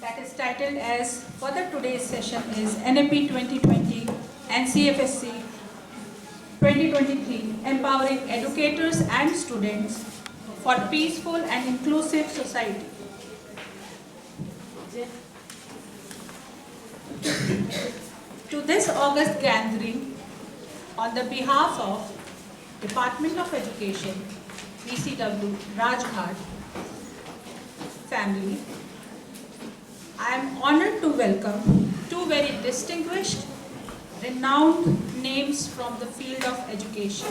that is titled as further today's session is NAP 2020 and CFSC 2023 Empowering Educators and Students for Peaceful and Inclusive Society. To this August gathering, on the behalf of Department of Education, BCW, Rajghat family, I am honored to welcome two very distinguished, renowned names from the field of education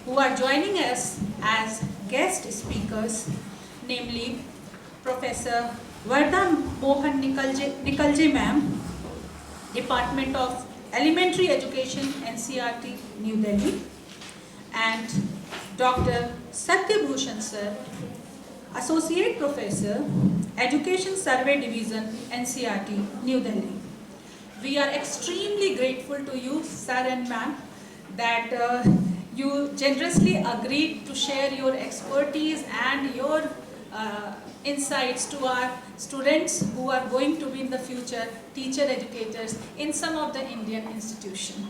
who are joining us as guest speakers, namely Professor Varda Mohan Nikalje ma'am, Department of Elementary Education, NCERT, New Delhi, and Dr. Satyabhushan sir, Associate Professor, Education Survey Division, NCERT, New Delhi. We are extremely grateful to you, sir and ma'am, that you generously agreed to share your expertise and your insights to our students who are going to be in the future teacher educators in some of the Indian institutions.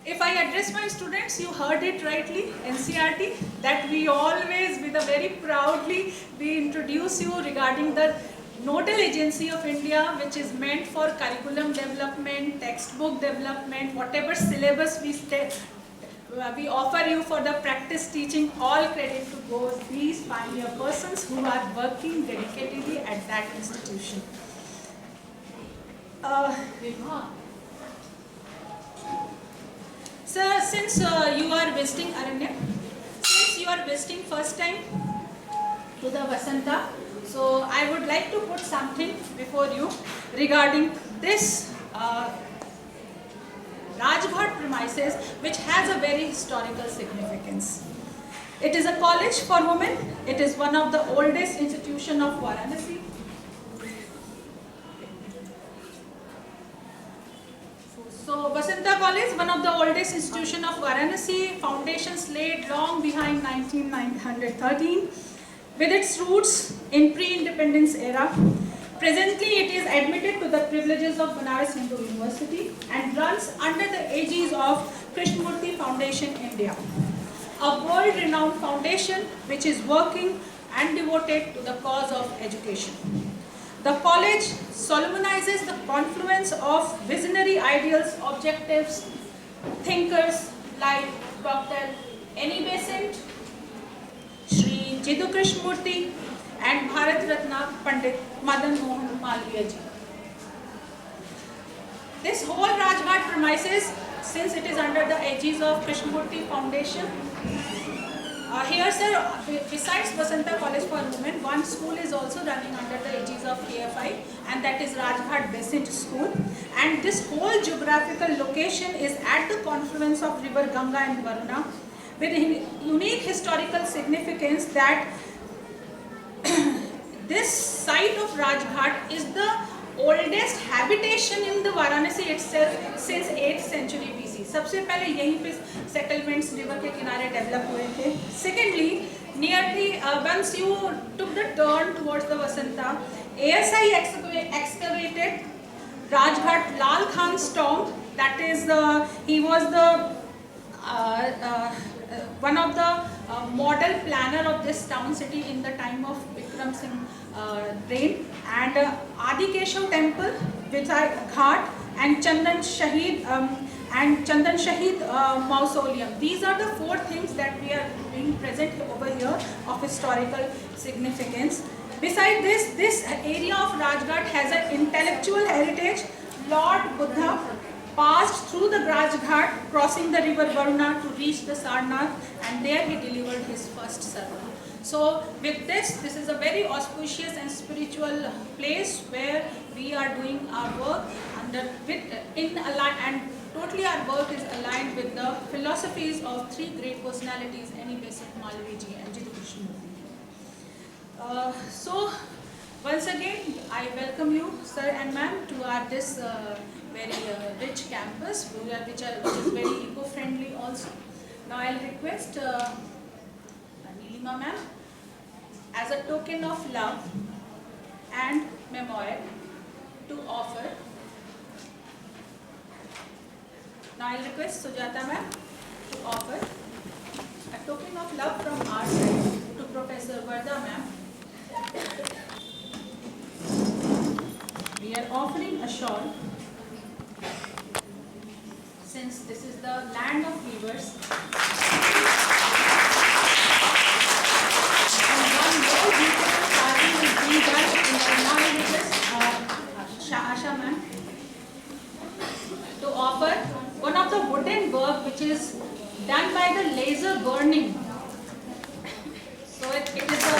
If I address my students, you heard it rightly, NCERT, that we always, with a very proudly, we introduce you regarding the nodal agency of India, which is meant for curriculum development, textbook development, whatever syllabus we offer you for the practice teaching, all credit to goes these pioneer persons who are working dedicatedly at that institution. Sir, since you are visiting Aranya, since you are visiting first time to the Vasanta, so I would like to put something before you regarding this Rajghat premises, which has a very historical significance. It is a college for women. It is one of the oldest institutions of Varanasi. So Vasanta College, one of the oldest institutions of Varanasi, foundations laid long behind 1913, with its roots in pre-independence era. Presently, it is admitted to the privileges of Banaras Hindu University and runs under the aegis of Krishnamurti Foundation, India, a world-renowned foundation which is working and devoted to the cause of education. The college solemnizes the confluence of visionary ideals, objectives, thinkers like Dr. N.E. Besant, Shri Jiddu Krishnamurti, and Bharat Ratna Pandit Madan Mohan Malviya ji. This whole Rajghat premises, since it is under the aegis of Krishnamurti Foundation, here sir, besides Vasanta College for Women, one school is also running under the aegis of KFI, and that is Rajghat Besant School. And this whole geographical location is at the confluence of river Ganga and Varuna, with unique historical significance that this site of Rajghat is the oldest habitation in the Varanasi itself since 8th century BC. सबसे पहले यहीं पे settlements river के किनारे develop हुए थे. Secondly, nearly once you took the turn towards the Vasanta, ASI excavated Rajghat Lal Khan's tomb. That is he was the one of the model planner of this town city in the time of Vikram Singh reign, and Adi Keshav temple, Vijay Ghat, and Chandan Shahid mausoleum. These are the four things that we are being present over here of historical significance. Besides this area of Rajghat has an intellectual heritage. Lord Buddha passed through the Rajghat, crossing the river Varuna to reach the Sarnath, and there he delivered his first sermon. So with this is a very auspicious and spiritual place where we are doing our work and totally our work is aligned with the philosophies of three great personalities, N.E. Besant, Malviya ji, and Jiddu Krishnamurti. So once again, I welcome you, sir and ma'am, to our this very rich campus, which is very eco-friendly also. Now I'll request Nilima ma'am, as a token of love, and memoir to offer. Now I'll request Sujata ma'am to offer a token of love from our side to Professor Varda ma'am. We are offering a shawl since this is the land of weavers. And one more beautiful carving is being done in the now I request Asha ma'am to offer one of the wooden work which is done by the laser burning. So it is a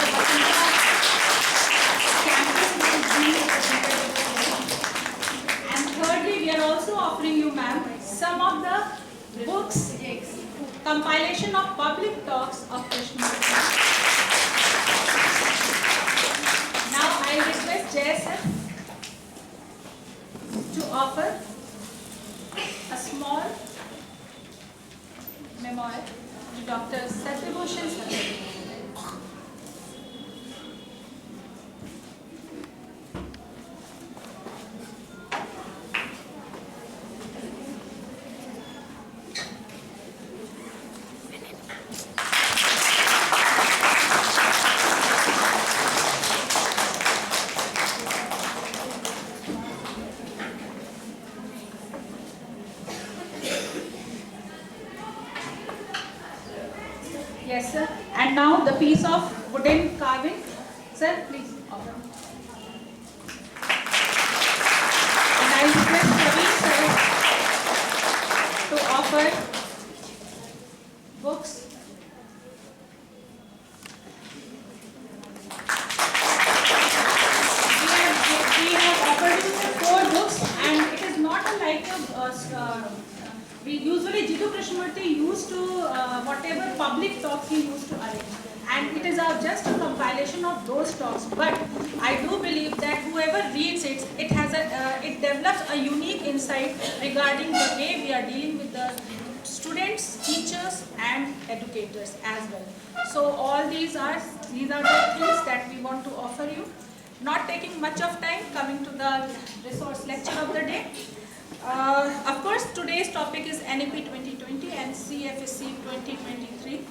campus which is being represented. And thirdly, we are also offering you, ma'am, some of the books, compilation of public talks of Krishnamurti. Now I request JSF to offer a small memoir to Dr. Satyabhushan Saraswati. Yes, sir. And now the piece of wooden carving. Sir, please offer. And I request Praveen sir to offer books. We have offered you 4 books, and it is not like we usually Jiddu Krishnamurti used to whatever public talks he used to arrange, and it is just a compilation of those talks. But I do believe that whoever reads it, it develops a unique insight regarding the way we are dealing with the students, teachers, and educators as well. So all these are the things that we want to offer you. Not taking much of time, coming to the resource lecture of the day. Of course, today's topic is NEP 2020 and CFSC 2023.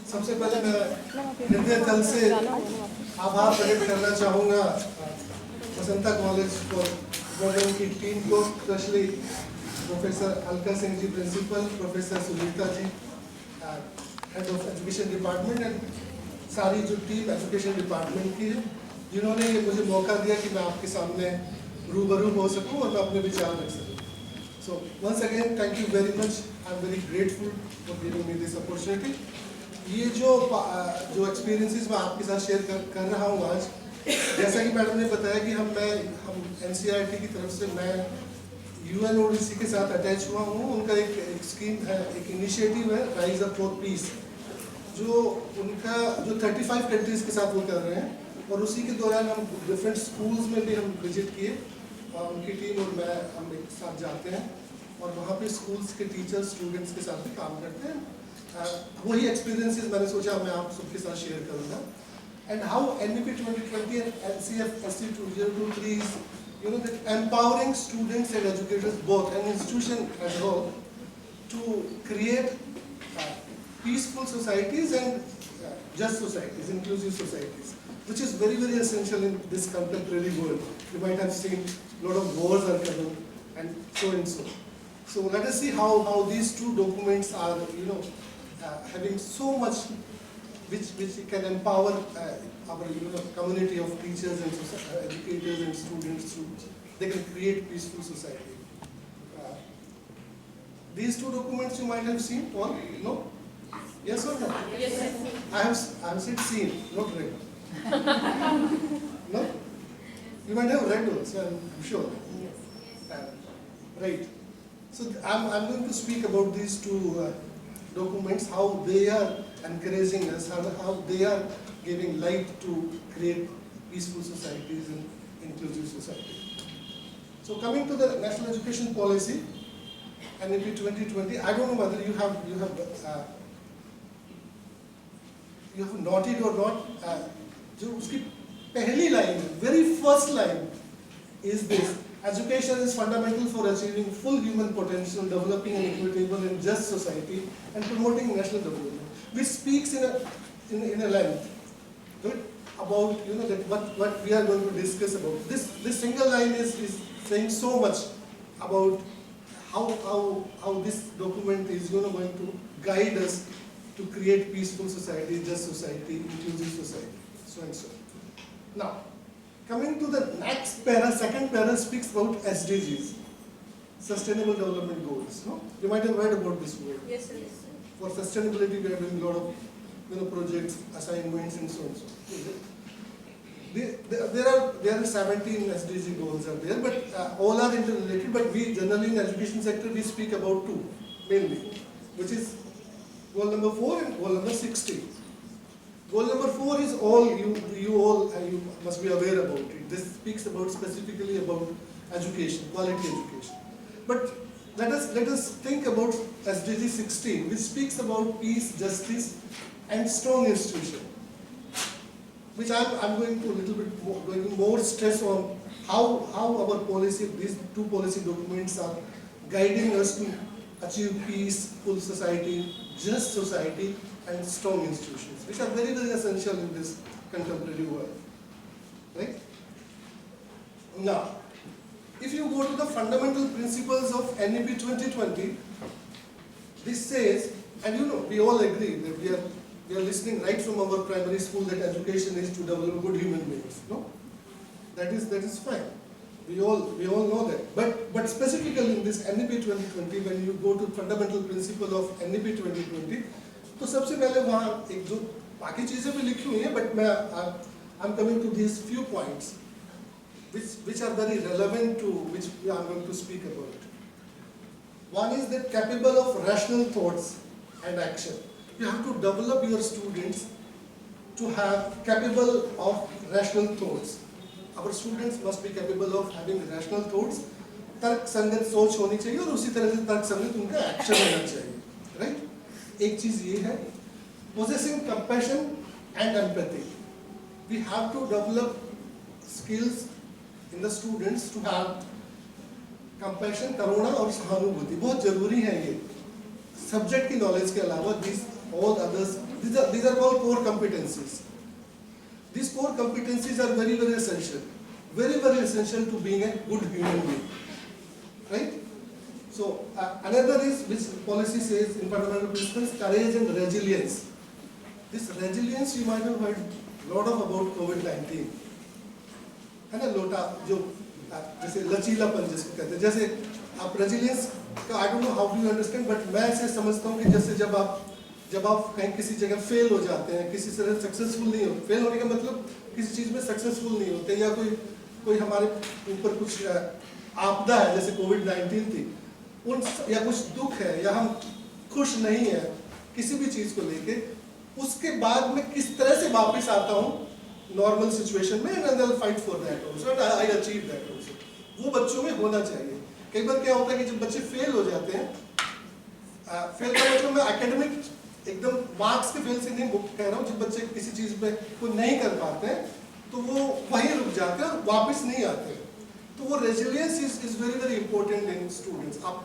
सबसे पहले मैं हृदय तल से आभार प्रकट करना चाहूँगा वसंता कॉलेज और उनकी टीम को, specially professor Alka Singh ji principal, professor Sunita ji head of education department, and सारी जो टीम एजुकेशन डिपार्टमेंट की है, जिन्होंने ये मुझे मौका दिया कि मैं आपके सामने रूबरू हो सकूं और मैं अपने विचार रख सकूं. So once again, thank you very much. I'm very grateful for giving me this opportunity. ये जो एक्सपीरियंसेस मैं आपके साथ शेयर कर रहा हूँ आज, जैसा कि मैडम ने बताया कि हम NCERT की तरफ से मैं UNODC के साथ अटैच हुआ हूँ. उनका एक स्कीम है, एक इनिशिएटिव है, राइज अप फॉर पीस, जो उनका 35 कंट्रीज के साथ वो कर रहे हैं. और उसी के दौरान हम डिफरेंट स्कूल्स में भी हम विजिट किए, उनकी टीम और मैं हम एक साथ जाते हैं और वहाँ पे स्कूल्स के टीचर्स स्टूडेंट्स के साथ भी काम करते हैं. वही एक्सपीरियंसेस मैंने सोचा मैं आप सबके साथ शेयर करूँगा. And how NEP 2020 and CFSC 2023 is that empowering students and educators both, and institution as a whole, to create peaceful societies and just societies, inclusive societies, which is very, very essential in this contemporary world. You might have seen a lot of wars are coming and so and so. So let us see how these two documents are, having so much which can empower our community of teachers and educators and students so they can create peaceful society. These two documents you might have seen, Paul, no? Yes or no? Yes. I have said seen, not read. No? You might have read also, I'm sure. Yes. Right. So I'm going to speak about these two documents, how they are encouraging us, how they are giving light to create peaceful societies and inclusive society. So coming to the National Education Policy, NEP 2020, I don't know whether you have noted or not, जो उसकी पहली line, very first line is this: education is fundamental for achieving full human potential, developing an equitable and just society, and promoting national development. Which speaks in a length, right, about that what we are going to discuss about. This single line is saying so much about how this document is going to guide us to create peaceful society, just society, inclusive society, so and so. Now, coming to the next para, second para speaks about SDGs, Sustainable Development Goals. No, you might have heard about this word. Yes, sir. Yes, sir. For sustainability, we are doing a lot of projects, assignments, and so and so. There are 17 SDG goals are there, but all are interrelated. But we generally in education sector we speak about two mainly, which is goal number 4 and goal number 16. Goal number 4 is all you must be aware about it. This speaks about specifically about education, quality education. But let us think about SDG 16, which speaks about peace, justice, and strong institution. Which I'm going to a little bit more stress on how our policy, these two policy documents are guiding us to achieve peaceful society, just society, and strong institutions, which are very, very essential in this contemporary world. Right? Now, if you go to the fundamental principles of NEP 2020, this says, and we all agree that we are listening right from our primary school that education is to develop good human beings. No, that is fine. We all know that. But specifically in this NEP 2020, when you go to fundamental principle of NEP 2020, तो सबसे पहले वहाँ एक जो बाकी चीजें भी लिखी हुई हैं, but I'm coming to these few points which are very relevant to which I'm going to speak about. One is that capable of rational thoughts and action. You have to develop your students to have capable of rational thoughts. Our students must be capable of having rational thoughts. तर्क संगत सोच होनी चाहिए और उसी तरह से तर्क संगत उनका एक्शन होना चाहिए, राइट? एक चीज ये है, possessing compassion and empathy. We have to develop skills in the students to have compassion, करुणा और सहानुभूति बहुत जरूरी है ये. Subject की knowledge के अलावा all others, these are all core competencies. These core competencies are very, very essential. Very, very essential to being a good human being. Right? So, another is, which policy says in fundamental principles, courage and resilience. This resilience you might have heard a lot of about COVID-19. है ना, लोटा जो जैसे लचीलापन जिसको कहते हैं, जैसे आप resilience का I don't know how do you understand, but मैं ऐसे समझता हूँ कि जैसे जब आप कहीं किसी जगह फेल हो जाते हैं, किसी तरह सक्सेसफुल नहीं होते, फेल होने का मतलब किसी चीज़ में सक्सेसफुल नहीं होते, या कोई हमारे ऊपर कुछ आपदा है जैसे कोविड-19 थी, या कुछ दुख है, या हम खुश नहीं है किसी भी चीज़ को लेके, उसके बाद मैं किस तरह से वापस आता हूँ नॉर्मल सिचुएशन में, and I'll fight for that also, and I achieve that also. वो बच्चों में होना चाहिए. कई बार क्या होता है कि जब बच्चे फेल हो जाते हैं, फेल का मतलब मैं एकेडमिक एकदम मार्क्स के फेल से नहीं कह रहा हूँ, जब बच्चे किसी चीज़ पे कोई नहीं कर पाते हैं तो वो वहीं रुक जाते हैं और वापस नहीं आते हैं. तो वो resilience is very very important in students. आप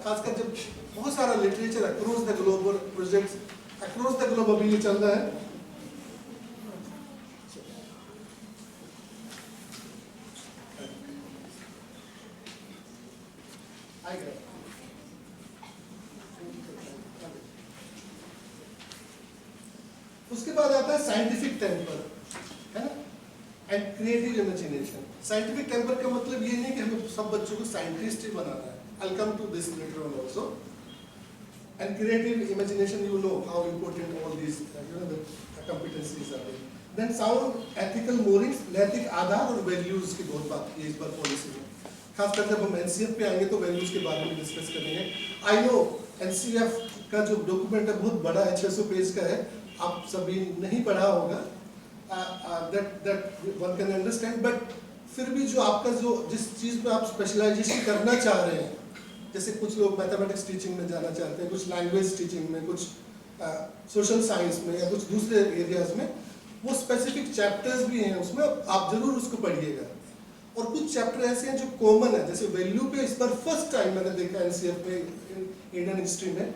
खासकर जब बहुत सारा लिटरेचर अक्रॉस द ग्लोब और प्रोजेक्ट्स अक्रॉस द ग्लोब अभी ये चल रहा है, उसके बाद आता है साइंटिफिक टेम्पर, है ना, and creative imagination. Scientific temper का मतलब ये नहीं कि हमें सब बच्चों को साइंटिस्ट ही बनाना है. I'll come to this later on also. And creative imagination, you know how important all these the competencies are. Then sound ethical morals, नैतिक आधार और वैल्यूज की बहुत बात की इस बार पॉलिसी में. खासकर जब हम एनसीएफ पे आएंगे तो वैल्यूज के बारे में डिस्कस करेंगे. आई नो एनसीएफ का जो डॉक्यूमेंट है बहुत बड़ा है, 600 पेज का है, आप सभी नहीं पढ़ा होगा, that one can understand, but फिर भी जो आपका जिस चीज़ पे आप स्पेशलाइजेशन करना चाह रहे हैं, जैसे कुछ लोग मैथमेटिक्स टीचिंग में जाना चाहते हैं, कुछ लैंग्वेज टीचिंग में, कुछ सोशल साइंस में, या कुछ दूसरे एरियाज में, वो स्पेसिफिक चैप्टर्स भी हैं उसमें, आप जरूर उसको पढ़िएगा। और कुछ चैप्टर ऐसे हैं जो कॉमन है, जैसे वैल्यू पे इस बार फर्स्ट टाइम मैंने देखा एनसीएफ में, इंडियन हिस्ट्री में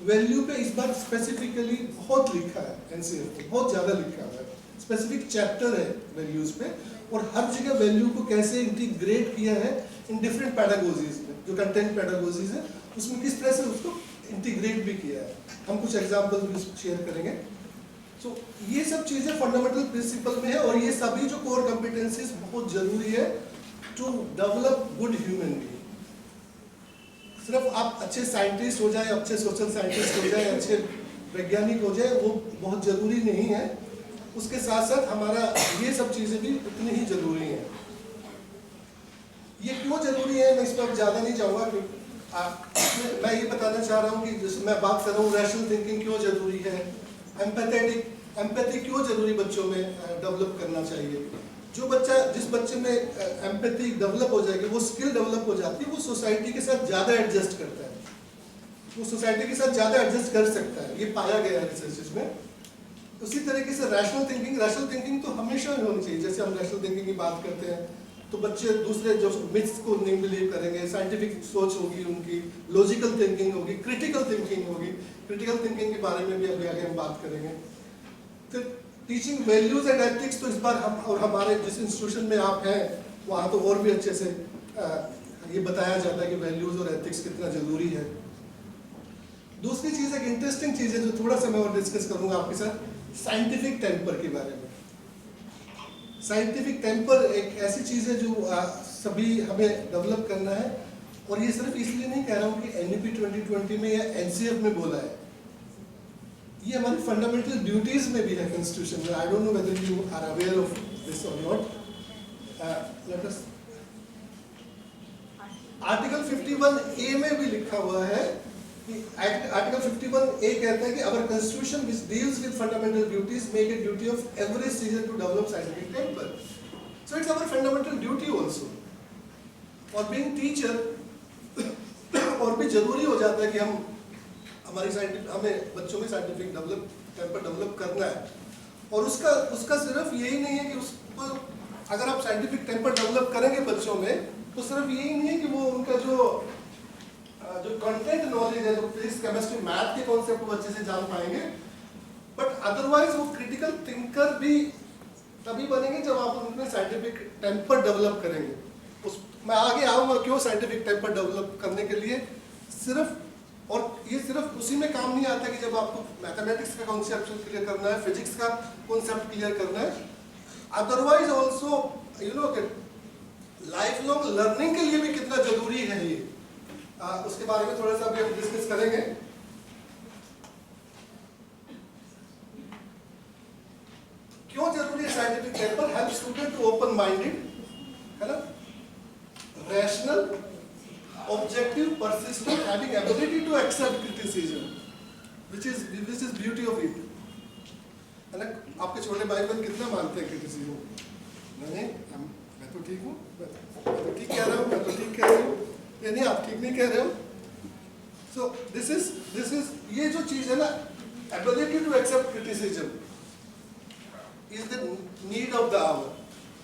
वैल्यू पे इस बार स्पेसिफिकली बहुत लिखा है, एनसीएफ में बहुत ज़्यादा लिखा हुआ है, स्पेसिफिक चैप्टर है वैल्यूज़ पे, और हर जगह वैल्यू को कैसे इंटीग्रेट किया है इन डिफरेंट पैडागोजीज में, जो कंटेंट पैडागोजीज है उसमें किस तरह से उसको इंटीग्रेट भी किया है। हम कुछ एग्जाम्पल भी शेयर करेंगे। सो ये सब चीज़ें फंडामेंटल प्रिंसिपल में है, और ये सभी जो कोर कॉम्पिटेंसीज बहुत जरूरी है to develop good human being. सिर्फ आप अच्छे साइंटिस्ट हो जाए, अच्छे सोशल साइंटिस्ट हो जाए, अच्छे वैज्ञानिक हो जाए, वो बहुत जरूरी नहीं है। उसके साथ साथ हमारा ये सब चीज़ें भी उतनी ही जरूरी हैं। ये क्यों जरूरी है मैं इस पर ज़्यादा नहीं जाऊँगा, मैं ये बताना चाह रहा हूँ कि जैसे मैं बात कर रहा हूँ रैशनल थिंकिंग क्यों जरूरी है, एम्पैथी क्यों जरूरी बच्चों में डेवलप करना चाहिए। जो बच्चा, जिस बच्चे में एम्पैथी डेवलप हो जाएगी, वो स्किल डेवलप हो जाती है, वो सोसाइटी के साथ ज़्यादा एडजस्ट करता है, वो सोसाइटी के साथ ज़्यादा एडजस्ट कर सकता है, ये पाया गया है रिसर्च में। उसी तरीके से रैशनल थिंकिंग तो हमेशा ही होनी चाहिए। जैसे हम रैशनल थिंकिंग की बात करते हैं तो बच्चे दूसरे जो मिथ्स को नहीं बिलीव करेंगे, साइंटिफिक सोच होगी उनकी, लॉजिकल थिंकिंग होगी, क्रिटिकल थिंकिंग होगी। क्रिटिकल थिंकिंग के बारे में भी अभी आगे हम बात करेंगे। फिर टीचिंग वैल्यूज एंड एथिक्स, तो इस बार हम और हमारे जिस इंस्टीट्यूशन में आप हैं वहाँ तो और भी अच्छे से ये बताया जाता है कि वैल्यूज और एथिक्स कितना जरूरी है। दूसरी चीज़, एक इंटरेस्टिंग चीज़ है जो थोड़ा सा मैं और डिस्कस करूँगा आपके साथ, साइंटिफिक टेम्पर के बारे में। साइंटिफिक टेम्पर एक ऐसी चीज़ है जो सभी हमें डेवलप करना है, और ये सिर्फ इसलिए नहीं कह रहा हूँ कि एनईपी 2020 में या एनसीएफ में बोला है, ये हमारी फंडामेंटल ड्यूटीज में भी है कॉन्स्टिट्यूशन में। I don't know whether you are aware of this or not. Let us, article 51A में भी लिखा हुआ है कि आर्टिकल 51A कहता है कि our constitution which deals with fundamental duties make it duty of every citizen to develop scientific temper. So it's our fundamental duty also. और बीइंग टीचर और भी जरूरी हो जाता है कि हम हमें बच्चों में साइंटिफिक टेम्पर डेवलप करना है। और उसका सिर्फ यही नहीं है कि उसको, अगर आप साइंटिफिक टेम्पर डेवलप करेंगे बच्चों में, तो सिर्फ यही नहीं है कि वो उनका जो कंटेंट नॉलेज है, जो फिजिक्स केमिस्ट्री मैथ के कॉन्सेप्ट वो अच्छे से जान पाएंगे, बट अदरवाइज वो क्रिटिकल थिंकर भी तभी बनेंगे जब आप उनमें साइंटिफिक टेम्पर डेवलप करेंगे। मैं आगे आऊँगा क्यों साइंटिफिक टेम्पर डेवलप करने के लिए सिर्फ, और ये सिर्फ उसी में काम नहीं आता कि जब आपको मैथमेटिक्स का कॉन्सेप्ट क्लियर करना है, फिजिक्स का कॉन्सेप्ट क्लियर करना है, otherwise also you know life long learning के लिए भी कितना जरूरी है ये, उसके बारे में थोड़ा सा अभी हम डिस्कस करेंगे। क्यों जरूरी है scientific temper? Help student to open minded, है ना, rational, objective, persistent, having ability to accept criticism, which is beauty of it. है ना, आपके छोटे भाई बहन कितना मानते हैं criticism? नहीं, मैं तो ठीक हूँ, मैं तो ठीक कह रहा हूँ, मैं तो ठीक कह रही हूँ, ये नहीं आप ठीक नहीं कह रहे हो। So this is ये जो चीज़ है ना, ability to accept criticism is the need of the hour.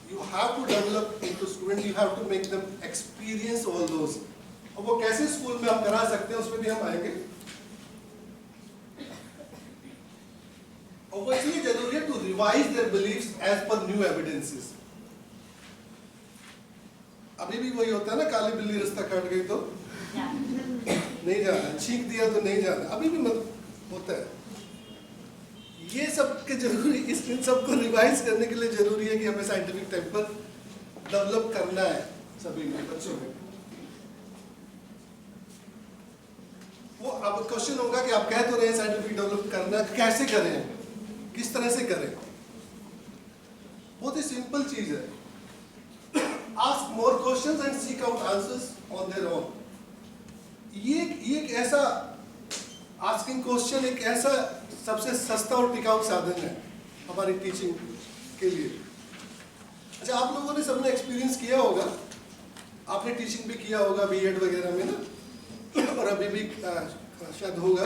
You have to develop into student, you have to make them experience all those. और वो कैसे स्कूल में हम करा सकते हैं उसमें भी हम आएंगे। और वो इसलिए जरूरी है to revise their beliefs as पर न्यू एविडेंसेस। अभी भी वही होता है ना, काली बिल्ली रास्ता काट गई तो नहीं जाना, छींक दिया तो नहीं जाना, अभी भी मत होता है। ये सब के जरूरी, इन सबको रिवाइज करने के लिए जरूरी है कि हमें साइंटिफिक टेम्पर डेवलप करना है सभी बच्चों में। वो अब क्वेश्चन होगा कि आप कह तो रहे हैं साइंटिफिक डेवलप करना, कैसे करें, किस तरह से करें? बहुत ही सिंपल चीज है, ask more questions and seek out answers on their own. ये एक ऐसा आस्किंग क्वेश्चन एक ऐसा सबसे सस्ता और टिकाऊ साधन है हमारी टीचिंग के लिए। अच्छा, आप लोगों ने सबने एक्सपीरियंस किया होगा, आपने टीचिंग भी किया होगा बीएड वगैरह में ना, और अभी भी शायद होगा।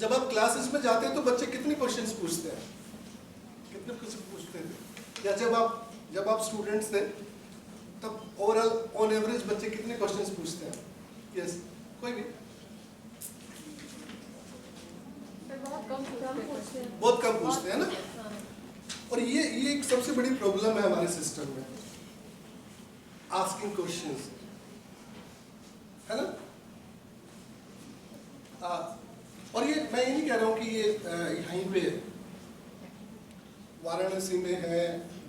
जब आप क्लासेस में जाते हैं तो बच्चे कितने क्वेश्चंस पूछते हैं? कितने क्वेश्चन पूछते थे? या जब आप स्टूडेंट्स थे तब ओवरऑल ऑन एवरेज बच्चे कितने क्वेश्चंस पूछते हैं? यस, कोई भी? बहुत कम पूछते हैं ना। और ये एक सबसे बड़ी प्रॉब्लम है हमारे सिस्टम में, आस्किंग क्वेश्चंस, है ना। और ये मैं ये नहीं कह रहा हूँ कि ये यहीं पे वाराणसी में है,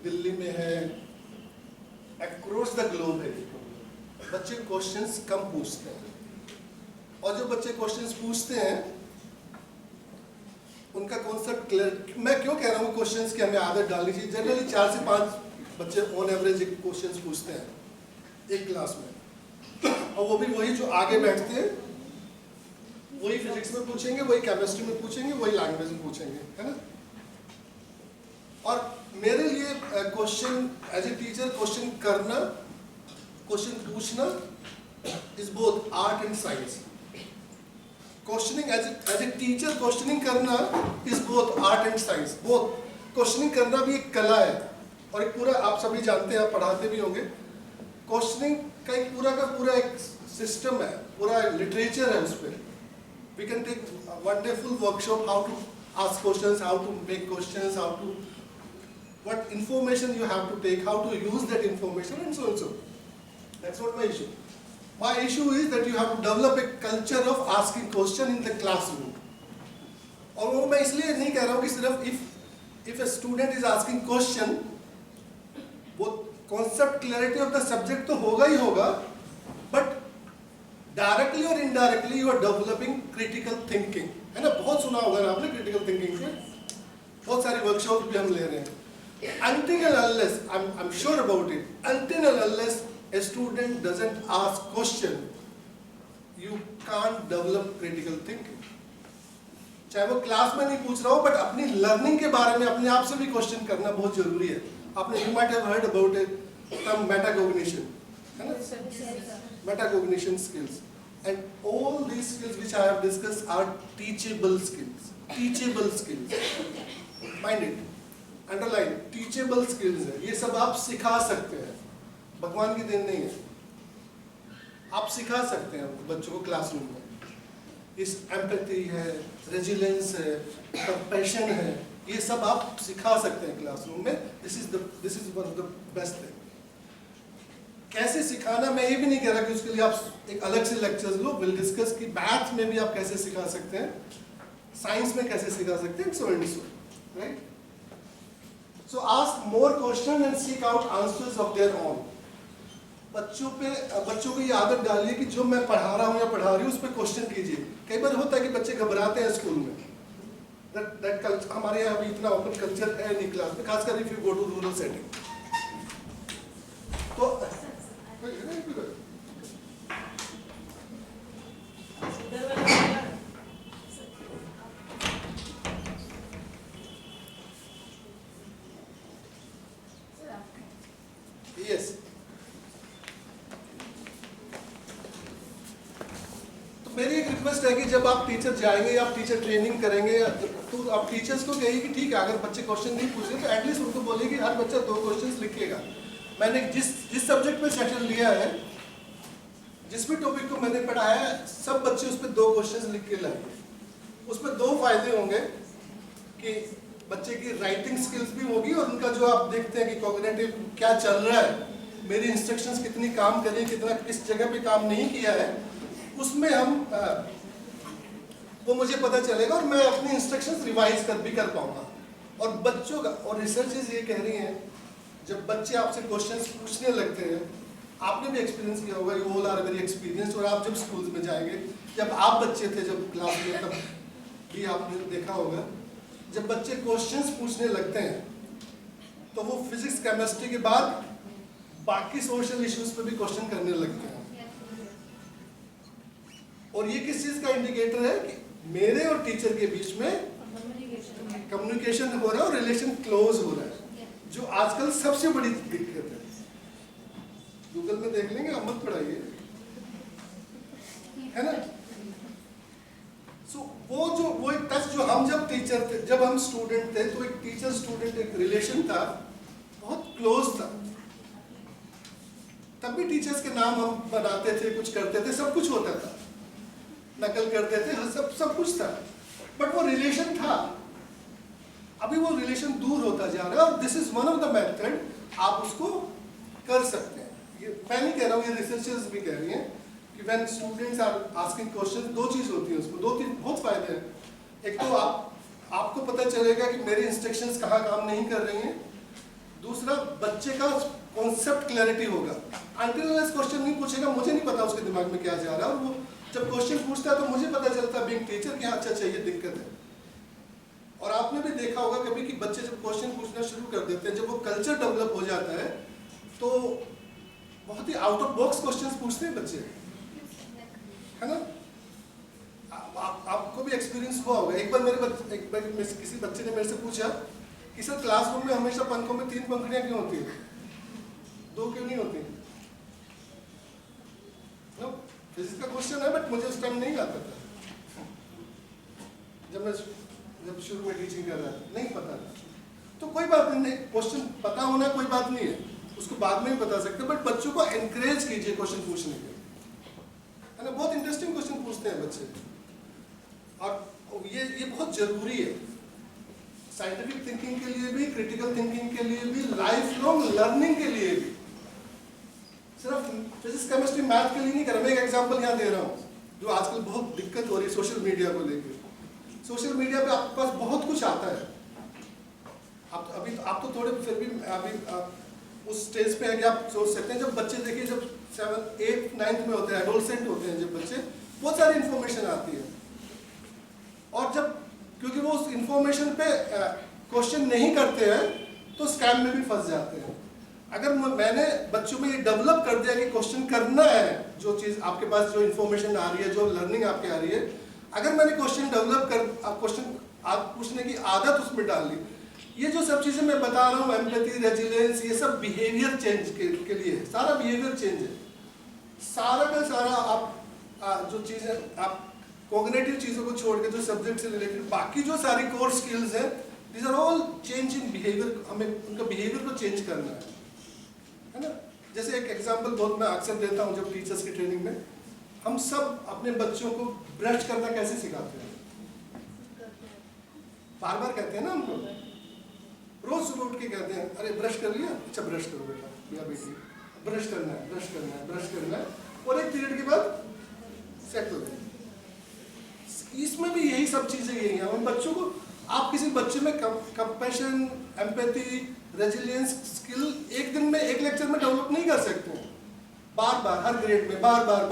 दिल्ली में है, अक्रॉस द ग्लोब है। बच्चे क्वेश्चंस कम पूछते हैं, और जो बच्चे क्वेश्चंस पूछते हैं उनका कॉन्सेप्ट क्लियर। मैं क्यों कह रहा हूँ क्वेश्चंस की हमें आदत डालनी चाहिए। जनरली 4 से 5 बच्चे ऑन एवरेज क्वेश्चंस पूछते हैं एक क्लास में, और वो भी वही जो आगे बैठते हैं, वही फिजिक्स में पूछेंगे, वही केमिस्ट्री में पूछेंगे, वही लैंग्वेज में पूछेंगे, है ना। और मेरे लिए question as a teacher, question करना, क्वेश्चन पूछना is both art and science. Questioning as a teacher, questioning करना is both art and science. Both questioning करना भी एक कला है, और एक पूरा, आप सभी जानते हैं, आप पढ़ाते भी होंगे, क्वेश्चनिंग का एक पूरा एक सिस्टम है, पूरा लिटरेचर है उस पर। We can take wonderful workshop, how to ask questions, how to make questions, how to what information you have to take, how to use that information, and so and so. That's not my issue. My issue is that you have to develop a culture of asking question in the classroom. और वो मैं इसलिए नहीं कह रहा हूँ कि सिर्फ if a student is asking question, वो concept clarity of the subject तो होगा ही होगा, but directly or indirectly you are developing critical thinking, है ना। बहुत सुना होगा ना आपने critical thinking से, बहुत सारी वर्कशॉप भी हम ले रहे हैं। Until and unless, I'm sure about it, until and unless a student doesn't ask question, you can't develop critical thinking. चाहे वो क्लास में नहीं पूछ रहा हो, बट अपनी लर्निंग के बारे में अपने आप से भी क्वेश्चन करना बहुत जरूरी है। आपने you might have heard about it, term metacognition, है ना? Metacognition skills, and all these skills which I have discussed are teachable skills. Teachable skills. Mind it. Underline, teachable skills है। ये सब आप सिखा सकते हैं, भगवान की देन नहीं है। आप सिखा सकते हैं बच्चों को क्लासरूम में। इस एम्पैथी है, रेजिलेंस है, कंपैशन है, ये सब आप सिखा सकते हैं क्लासरूम में। This is one of the best thing. कैसे सिखाना, मैं ये भी नहीं कह रहा कि उसके लिए आप एक अलग से लेक्चर्स लो, विल डिस्कस कि मैथ में भी आप कैसे सिखा सकते हैं, साइंस में कैसे सिखा सकते हैं, so and so, right. So ask more questions and seek out answers of their own. बच्चों को ये आदत डालिए कि जो मैं पढ़ा रहा हूँ या पढ़ा रही हूँ उस पर क्वेश्चन कीजिए। कई बार होता है कि बच्चे घबराते हैं स्कूल में, that culture, हमारे यहाँ अभी इतना ओपन कल्चर है नहीं क्लास में, खासकर if you go to rural setting. तो यस, तो मेरी एक रिक्वेस्ट है कि जब आप टीचर जाएंगे या आप टीचर ट्रेनिंग करेंगे, तो आप टीचर्स को कहिए कि ठीक है, अगर बच्चे क्वेश्चन नहीं पूछ रहे तो एटलीस्ट उनको बोलिए कि हर बच्चा 2 क्वेश्चंस लिखेगा। मैंने जिस सब्जेक्ट पे सेशन लिया है, जिस भी टॉपिक को मैंने पढ़ाया है, सब बच्चे उस पर 2 क्वेश्चंस लिख के लाएंगे। उसमें 2 फायदे होंगे कि बच्चे की राइटिंग स्किल्स भी होगी, और उनका जो आप देखते हैं कि कॉग्निटिव क्या चल रहा है, मेरी इंस्ट्रक्शंस कितनी काम करी, कितना किस जगह पे काम नहीं किया है, उसमें हम वो मुझे पता चलेगा, और मैं अपनी इंस्ट्रक्शंस रिवाइज कर पाऊंगा। और बच्चों का, और रिसर्चेस ये कह रही हैं, जब बच्चे आपसे क्वेश्चंस पूछने लगते हैं, आपने भी एक्सपीरियंस किया होगा, you all are very experience, और आप जब स्कूल्स में जाएंगे, जब आप बच्चे थे, जब क्लास में, तब भी आपने देखा होगा, जब बच्चे क्वेश्चंस पूछने लगते हैं तो वो फिजिक्स केमिस्ट्री के बाद बाकी सोशल इश्यूज पे भी क्वेश्चन करने लगते हैं। और ये किस चीज का इंडिकेटर है कि मेरे और टीचर के बीच में कम्युनिकेशन हो रहा है और रिलेशन क्लोज हो रहा है, जो आजकल सबसे बड़ी दिक्कत है। गूगल में देख लेंगे, आप मत पढ़ाइए, है ना। सो वो एक टच जो हम जब टीचर थे, जब हम स्टूडेंट थे, तो एक टीचर स्टूडेंट एक रिलेशन था, बहुत क्लोज था। तब भी टीचर्स के नाम हम बनाते थे, कुछ करते थे, सब कुछ होता था, नकल करते थे, सब कुछ था, बट वो रिलेशन था। अभी वो रिलेशन दूर होता जा रहा है, और this is one of the method आप उसको कर सकते हैं। ये मैं नहीं कह रहा हूँ, ये रिसर्चर्स भी कह रही हैं कि when students are asking question, दो चीज होती है उसको, दो तीन बहुत फायदे हैं। एक तो आपको पता चलेगा कि मेरी इंस्ट्रक्शंस कहाँ काम नहीं कर रही हैं। दूसरा, बच्चे का कॉन्सेप्ट क्लैरिटी होगा। अनटिल क्वेश्चन नहीं पूछेगा, मुझे नहीं पता उसके दिमाग में क्या जा रहा है, और वो जब क्वेश्चन पूछता है तो मुझे पता चलता है बीइंग टीचर कि अच्छा ये दिक्कत है। और आपने भी देखा होगा कभी कि बच्चे जब क्वेश्चन पूछना शुरू कर देते हैं, जब वो कल्चर डेवलप हो जाता है, तो बहुत ही आउट ऑफ बॉक्स क्वेश्चंस पूछते हैं बच्चे, है ना? आपको भी एक्सपीरियंस हुआ होगा। एक बार किसी बच्चे ने मेरे से पूछा कि सर क्लासरूम में हमेशा पंखों में 3 पंखुड़ियां क्यों होती है, 2 क्यों नहीं होती? फिजिक्स का क्वेश्चन है, बट मुझे उस टाइम नहीं आता था, जब शुरू में टीचिंग कर रहा था, नहीं पता था। तो कोई बात नहीं, क्वेश्चन पता होना कोई बात नहीं है, उसको बाद में ही बता सकते, बट बच्चों को एनकरेज कीजिए क्वेश्चन पूछने के, है ना? बहुत इंटरेस्टिंग क्वेश्चन पूछते हैं बच्चे, और ये बहुत जरूरी है साइंटिफिक थिंकिंग के लिए भी, क्रिटिकल थिंकिंग के लिए भी, लाइफ लॉन्ग लर्निंग के लिए भी। सिर्फ फिजिक्स केमिस्ट्री मैथ के लिए नहीं कर रहा। मैं एक एग्जांपल यहाँ दे रहा हूँ जो आजकल बहुत दिक्कत हो रही है सोशल मीडिया को लेकर। सोशल मीडिया पे आपके पास बहुत कुछ आता है, आप तो थोड़े फिर भी अभी उस स्टेज पे है कि आप सोच सकते हैं। जब बच्चे देखिए, जब 7th 8th 9th में होते हैं, एडोलसेंट होते हैं जब बच्चे, बहुत सारी इंफॉर्मेशन आती है, और जब क्योंकि वो उस इंफॉर्मेशन पे क्वेश्चन नहीं करते हैं तो स्कैम में भी फंस जाते हैं। अगर मैंने बच्चों में ये डेवलप कर दिया कि क्वेश्चन करना है, जो चीज़ आपके पास, जो इंफॉर्मेशन आ रही है, जो लर्निंग आपके आ रही है, अगर मैंने क्वेश्चन डेवलप कर क्वेश्चन पूछने की आदत उसमें डाल ली, ये जो सब चीज़ें मैं बता रहा हूँ, एम्पैथी, रेजिलियंस, ये सब बिहेवियर चेंज के लिए है, सारा बिहेवियर चेंज है। सारा का सारा आप जो चीज़ें, आप कॉग्निटिव चीज़ों को छोड़ के जो सब्जेक्ट से रिलेटेड बाकी जो सारी कोर स्किल्स हैं, these are all change in behaviour. हमें उनका बिहेवियर को चेंज करना है ना? जैसे एक एग्जांपल बहुत मैं अक्सर देता हूँ जब टीचर्स की ट्रेनिंग में, हम सब अपने बच्चों को ब्रश करना कैसे सिखाते हैं? बार बार कहते हैं ना उनको, रोज सुबह उठ के कहते हैं, अरे ब्रश कर लिया, अच्छा ब्रश करो बेटा या बेटी, ब्रश करना है, ब्रश करना है, ब्रश करना है, और एक पीरियड के बाद सेट हो जाए। इसमें भी यही सब चीजें यही हैं। उन बच्चों को, आप किसी बच्चे में कंपैशन, एम्पैथी, रेजिलियंस स्किल एक दिन में, एक लेक्चर में डेवलप नहीं कर सकते। बार बार हर ग्रेड में बार बार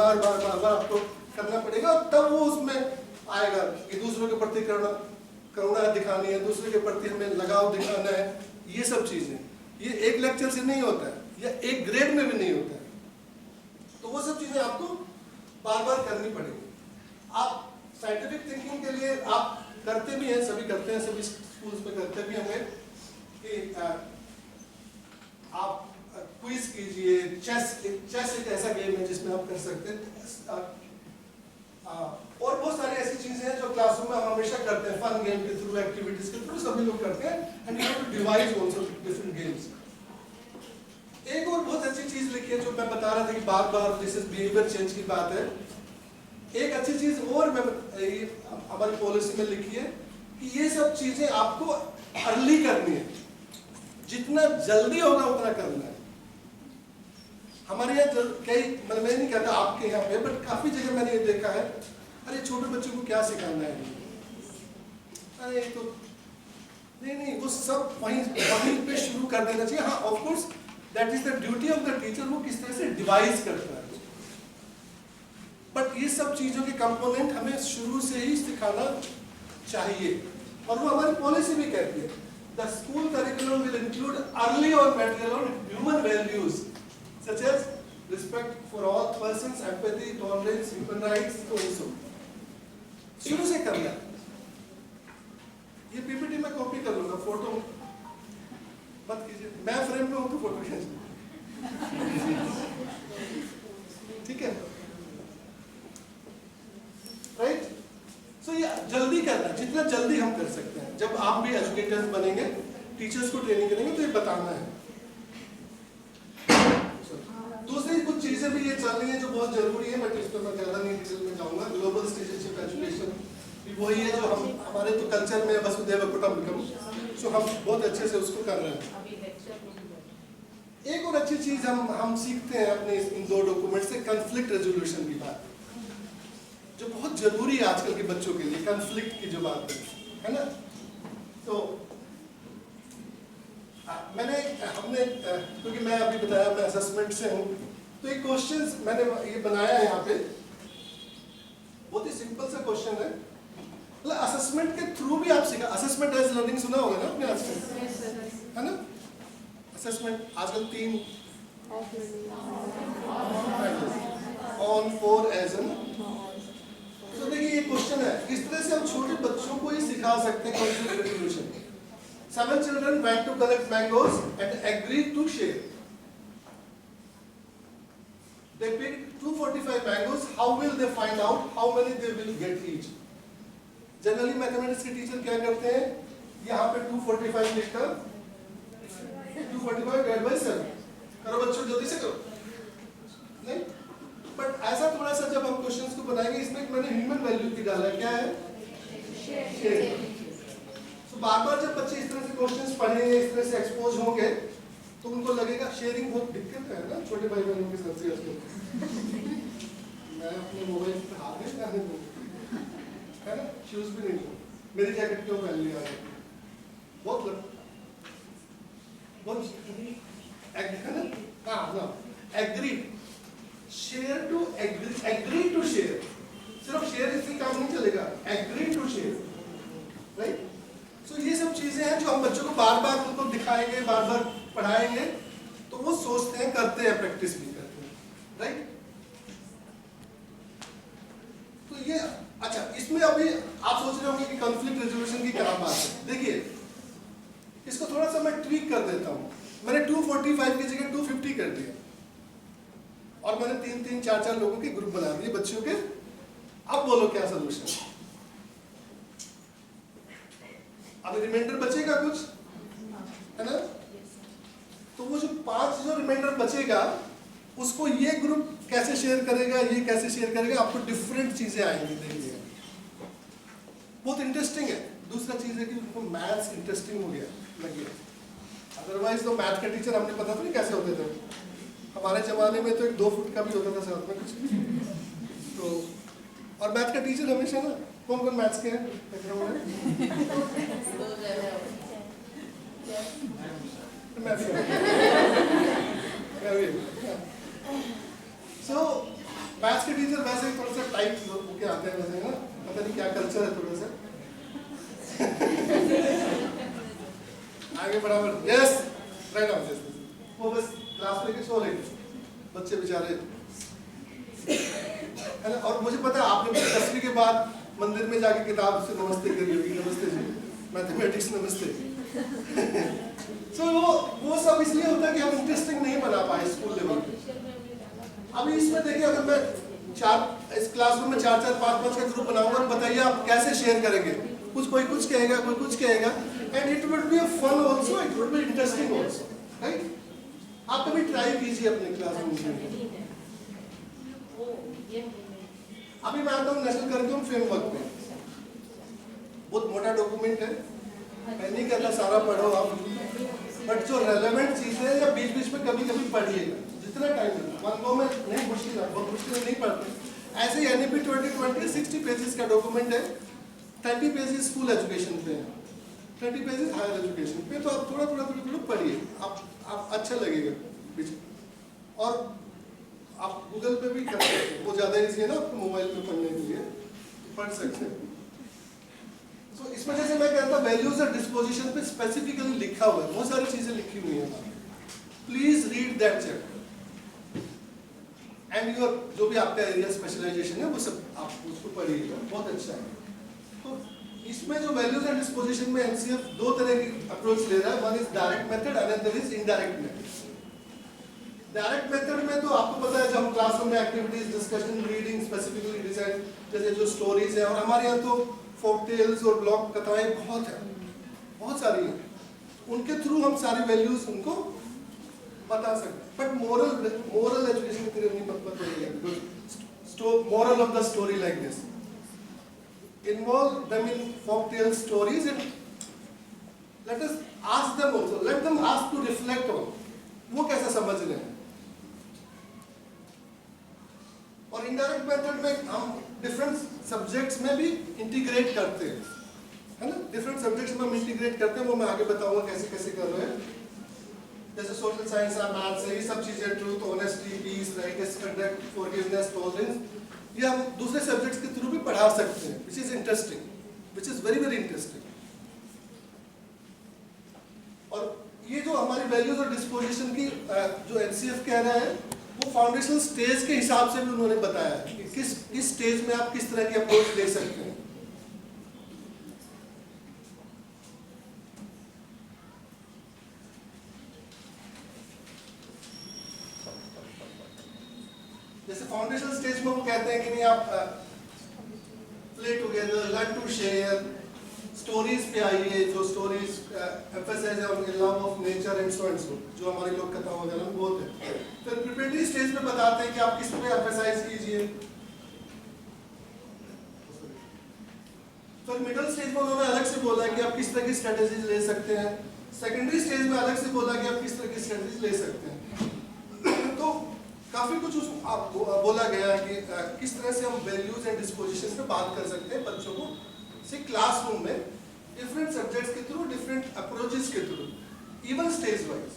आपको करना पड़ेगा, और तब वो उसमें आएगा कि दूसरों के प्रति करुणा दिखानी है, दूसरे के प्रति हमें लगाव दिखाना है। ये सब चीजें, ये एक लेक्चर से नहीं होता है, या एक ग्रेड में भी नहीं होता है। तो वो सब चीजें आपको बार बार करनी पड़ेगी। आप साइंटिफिक थिंकिंग के लिए आप करते भी हैं, सभी करते हैं, सभी स्कूल्स में करते भी होंगे कि आप क्विज कीजिए। चेस एक ऐसा गेम है जिसमें आप कर सकते हैं, और बहुत सारी ऐसी चीजें हैं जो क्लासरूम में हम हमेशा करते हैं, फन गेम के थ्रू, एक्टिविटीज के थ्रू सभी लोग करते हैं, and you have to devise also different games. एक और बहुत अच्छी चीज लिखी है जो मैं बता रहा था कि बार बार दिस इज बिहेवियर चेंज की बात है। एक अच्छी चीज और मैं हमारी पॉलिसी में लिखी है कि ये सब चीजें आपको अर्ली करनी है, जितना जल्दी होगा उतना करना है। हमारे यहाँ कई, मतलब मैं नहीं कहता आपके यहाँ पे, बट काफी जगह मैंने ये देखा है, अरे छोटे बच्चों को क्या सिखाना है, अरे तो नहीं, वो सब वहीं पे शुरू कर देना चाहिए। हाँ, of course that is the duty of the teacher, वो किस तरह से डिवाइस करता है, बट ये सब चीजों के कंपोनेंट हमें शुरू से ही सिखाना चाहिए। और वो हमारी पॉलिसी भी कहती है, the school curriculum will include early और material on human values such as respect for all persons, empathy, tolerance, human rights, तो ये सब शुरू से करना है। ये पीपीटी में कॉपी कर लूंगा, फोटो मत कीजिए, मैं फ्रेम में हूं तो फोटो खींच, ठीक है, राइट? सो सो ये जल्दी करना है, जितना जल्दी हम कर सकते हैं। जब आप भी एजुकेटर्स बनेंगे, टीचर्स को ट्रेनिंग करेंगे, तो ये बताना है। दूसरी कुछ चीजें भी ये चल रही हैं जो बहुत जरूरी है, बट इस पर मैं ज्यादा नहीं डिटेल में जाऊंगा। ग्लोबल सिटीजनशिप एजुकेशन भी वही है जो हम हमारे तो कल्चर में वसुधैव कुटुंबकम, सो हम बहुत अच्छे से उसको कर रहे हैं। एक और अच्छी चीज हम सीखते हैं अपने इन 2 डॉक्यूमेंट से, कॉन्फ्लिक्ट रेजोल्यूशन की बात, जो बहुत जरूरी है आजकल के बच्चों के लिए। कॉन्फ्लिक्ट की जो बात है ना, तो हमने क्योंकि मैं अभी बताया मैं असेसमेंट से हूँ, तो एक क्वेश्चंस मैंने ये बनाया है यहाँ पे, बहुत ही सिंपल सा क्वेश्चन है। मतलब असेसमेंट के थ्रू भी आप सीखा, असेसमेंट एज लर्निंग सुना होगा ना आपने आजकल, है ना? असेसमेंट आजकल 3 ऑन 4 एज एन। तो देखिए ये क्वेश्चन है, किस तरह से हम छोटे बच्चों को ही सिखा सकते हैं conflict resolution. 7 children went to collect mangoes and agreed to share. They picked 245 mangoes. How will they find out how many they will get each? Generally mathematics के टीचर क्या करते हैं, यहाँ पे 245 लिखकर 245 डिवाइड बाय 7 करो बच्चों, जल्दी से करो। नहीं, बट ऐसा थोड़ा सा जब हम क्वेश्चंस को बनाएंगे, इसमें मैंने ह्यूमन वैल्यू की डाला है, क्या है? शेयर। तो बार-बार जब बच्चे इस तरह से क्वेश्चंस पढ़ेंगे, इस तरह से एक्सपोज होंगे, तो उनको लगेगा शेयरिंग बहुत दिक्कत है ना छोटे भाई बहनों के साथ। मैं अपने मोबाइल पे हाथ नहीं करने दूंगा, है ना? शूज भी नहीं दूंगा, मेरी जैकेट क्यों पहन लिया है? बहुत है ना? हाँ ना, agree, share to agree to share. सिर्फ शेयर इससे काम नहीं चलेगा, एग्री टू शेयर, राइट? तो ये सब चीजें हैं जो हम बच्चों को बार बार उनको दिखाएंगे, बार बार पढ़ाएंगे, तो वो सोचते हैं, करते हैं, प्रैक्टिस भी करते हैं, राइट? तो ये अच्छा, इसमें अभी आप सोच रहे होंगे कि कॉन्फ्लिक्ट रेजोल्यूशन की क्या बात है। देखिए इसको थोड़ा सा मैं ट्वीक कर देता हूँ। मैंने 245 की जगह 250 कर दिया, और मैंने 3-3, 4-4 लोगों के ग्रुप बना दिए बच्चों के। अब बोलो क्या सोल्यूशन? अब रिमाइंडर बचेगा कुछ, है ना? तो वो जो 5 जो रिमाइंडर बचेगा, उसको ये ग्रुप कैसे शेयर करेगा, ये कैसे शेयर करेगा, आपको डिफरेंट चीजें आएंगी, देखिए बहुत इंटरेस्टिंग है। दूसरा चीज है कि उनको मैथ्स इंटरेस्टिंग हो गया, लग गया। अदरवाइज तो मैथ के टीचर हमने पता तो नहीं कैसे होते थे। हमारे जमाने में तो एक 2 फुट का भी होता था साथ में कुछ। तो और मैथ का टीचर हमेशा ना, कौन मैथ्स के हैं? सो मैथ्स के टीचर वैसे ही थोड़ा सा टाइप होके आते हैं वैसे, ना पता नहीं क्या कल्चर है थोड़ा सा। आगे बराबर, यस राइट आंसर। वो बस क्लास लेके सो लेंगे बच्चे बेचारे, है ना? और मुझे पता है आपने 10वीं के बाद मंदिर में जाके किताब से नमस्ते करी होगी, नमस्ते जी, मैथमेटिक्स नमस्ते। सो वो सब इसलिए होता है कि हम इंटरेस्टिंग नहीं बना पाए स्कूल लेवल पे। अभी इसमें देखिए, अगर मैं इस क्लासरूम में 4-4, 5-5 का ग्रुप बनाऊंगा, बताइए आप कैसे शेयर करेंगे? कोई कुछ कहेगा, कोई कुछ कहेगा, and it would be a fun also, it would be interesting also, right? आप कभी ट्राई कीजिए अपने क्लासरूम में। अभी मैं आता हूँ नेशनल करिकुलम फ्रेमवर्क पे, बहुत मोटा डॉक्यूमेंट है, मैं नहीं कहता सारा पढ़ो आप, बट जो रेलेवेंट चीजें या बीच बीच में कभी कभी पढ़िएगा, जितना टाइम मिले। 1 गो में नहीं, मुश्किल है, बहुत मुश्किल नहीं पढ़ते। ऐसे ही NEP 2020 60 पेजेस का डॉक्यूमेंट है, 30 पेजेस स्कूल एजुकेशन पे है, 30 पेजेस हायर एजुकेशन पे। तो आप थोड़ा पढ़िए, आप अच्छा लगेगा बीच। और आप गूगल पे भी कर सकते हैं, वो ज़्यादा ईजी है ना आपको मोबाइल पे पढ़ने के लिए, पढ़ सकते हैं। तो इस वजह से मैं कहता हूँ वैल्यूज और डिस्पोजिशन पे स्पेसिफिकली लिखा हुआ है, बहुत सारी चीजें लिखी हुई हैं। Please read that chapter and your जो भी आपका एरिया स्पेशलाइजेशन है वो सब आप उसको पढ़िएगा, बहुत अच्छा है। तो इसमें जो वैल्यूज एंड डिस्पोजिशन में NCF 2 तरह की अप्रोच ले रहा है, one is direct method, another is indirect method. Direct method में तो आपको पता है, जब क्लासरूम में activities, discussion, reading, specifically design जैसे जो स्टोरीज है, और हमारे यहाँ तो फोक टेल्स और ब्लॉक कथाएं बहुत है, बहुत सारी हैं, उनके थ्रू हम सारी वैल्यूज उनको बता सकते हैं। बट मोरल एजुकेशन की तरफ नहीं बताइए, moral of the story like this. Involve them in folk tale stories and let us ask them also. Let them ask to reflect on. वो कैसा समझ रहे हैं? और indirect method में हम different subjects में भी integrate करते हैं, है ना? Different subjects में हम integrate करते हैं, वो मैं आगे बताऊंगा कैसे कैसे कर रहे हैं। जैसे सोशल साइंस है, मैथ्स है, ये सब चीजें, truth, honesty, peace, rightness, conduct, forgiveness, tolerance, ये हम दूसरे सब्जेक्ट्स के थ्रू भी पढ़ा सकते हैं, which is interesting, which is very very interesting. और ये जो हमारी वैल्यूज और डिस्पोजिशन की जो एनसीएफ कह रहा है, वो फाउंडेशनल स्टेज के हिसाब से भी उन्होंने बताया है कि किस स्टेज में आप किस तरह की अप्रोच ले सकते हैं। जैसे फाउंडेशनल स्टेज में वो कहते हैं कि नहीं, आप play together, learn to share, stories पे आइए, जो स्टोरीज एम्फसाइज है on love of nature and so, जो हमारी लोक कथा वगैरह में बोलते हैं। फिर प्रिपरेटरी स्टेज में बताते हैं कि आप किस पे एम्फसाइज कीजिए। फिर मिडिल स्टेज में उन्होंने अलग से बोला कि आप किस तरह की स्ट्रेटेजीज ले सकते हैं। सेकेंडरी स्टेज में अलग से बोला कि आप किस तरह की स्ट्रेटेजीज ले सकते हैं। तो काफी कुछ बोला गया कि किस तरह से हम वैल्यूज एंड डिस्पोजिशन पे बात कर सकते हैं बच्चों को से क्लासरूम में, डिफरेंट सब्जेक्ट्स के थ्रू, डिफरेंट अप्रोचेस के थ्रू, इवन स्टेज वाइज।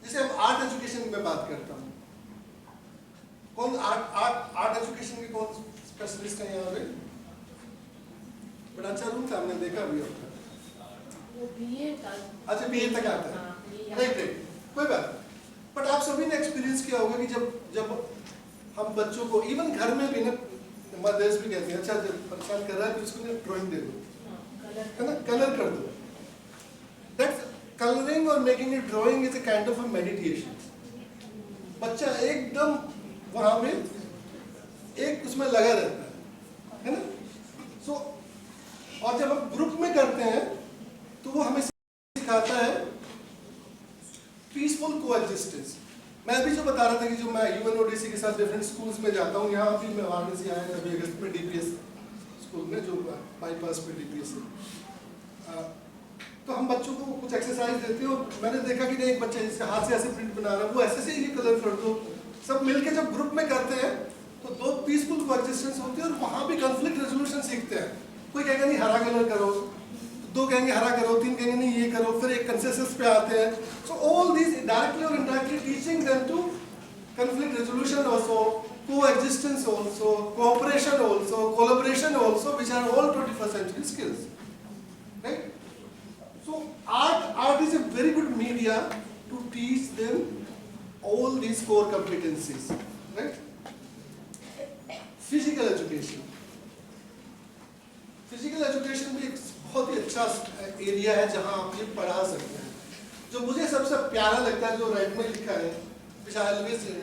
जैसे अब आर्ट एजुकेशन की मैं बात करता हूँ, कौन आर्ट एजुकेशन के कौन स्पेशलिस्ट है यहाँ पे? बड़ा अच्छा रूम था, हमने देखा भी होता है। अच्छा, बीए तक आता है, राइट, कोई बात। बट आप सभी ने एक्सपीरियंस किया होगा कि जब हम बच्चों को इवन घर में भी ना, मदर्स भी कहते हैं, अच्छा जब परेशान कर रहा है तो उसको ड्राइंग दे दो, है ना, कलर कर दो। दैट्स कलरिंग और making a drawing is a kind of a meditation. बच्चा एकदम वहां पे एक उसमें लगा रहता है ना। सो और जब हम ग्रुप में करते हैं तो वो हमें सिखाता है पीसफुल कोएग्जिस्टेंस। मैं अभी जो बता रहा था कि जो मैं यूएनओडीसी के साथ डिफरेंट स्कूल्स में जाता हूँ, यहाँ भी मैं वाराणसी आया था अभी अगस्त में डीपीएस स्कूल में, जो बाईपास पे डीपीएस है। तो हम बच्चों को कुछ एक्सरसाइज देते हैं और मैंने देखा कि नहीं, एक बच्चा जिसके हाथ से ऐसे प्रिंट बना रहा है, वो ऐसे से ये कलर कर दो। सब मिलके जब ग्रुप में करते हैं तो दो पीसफुल कोएग्जिस्टेंस होती है और वहाँ भी कॉन्फ्लिक्ट रेजोल्यूशन सीखते हैं। कोई कहेगा नहीं हरा कलर करो, दो कहेंगे हरा करो, तीन कहेंगे नहीं ये करो, फिर एक कंसेंसस पे आते हैं। सो ऑल दीज डायरेक्टली और indirectly teaching them to conflict resolution also, coexistence also, cooperation also, collaboration also, which are all 21st century skills, right? So art is a very good media to teach them all these core competencies, right? Physical education भी एक बहुत ही अच्छा area है जहां आप ये पढ़ा सकते हैं। जो मुझे सबसे प्यारा लगता है, जो राइट में लिखा है, which I always say,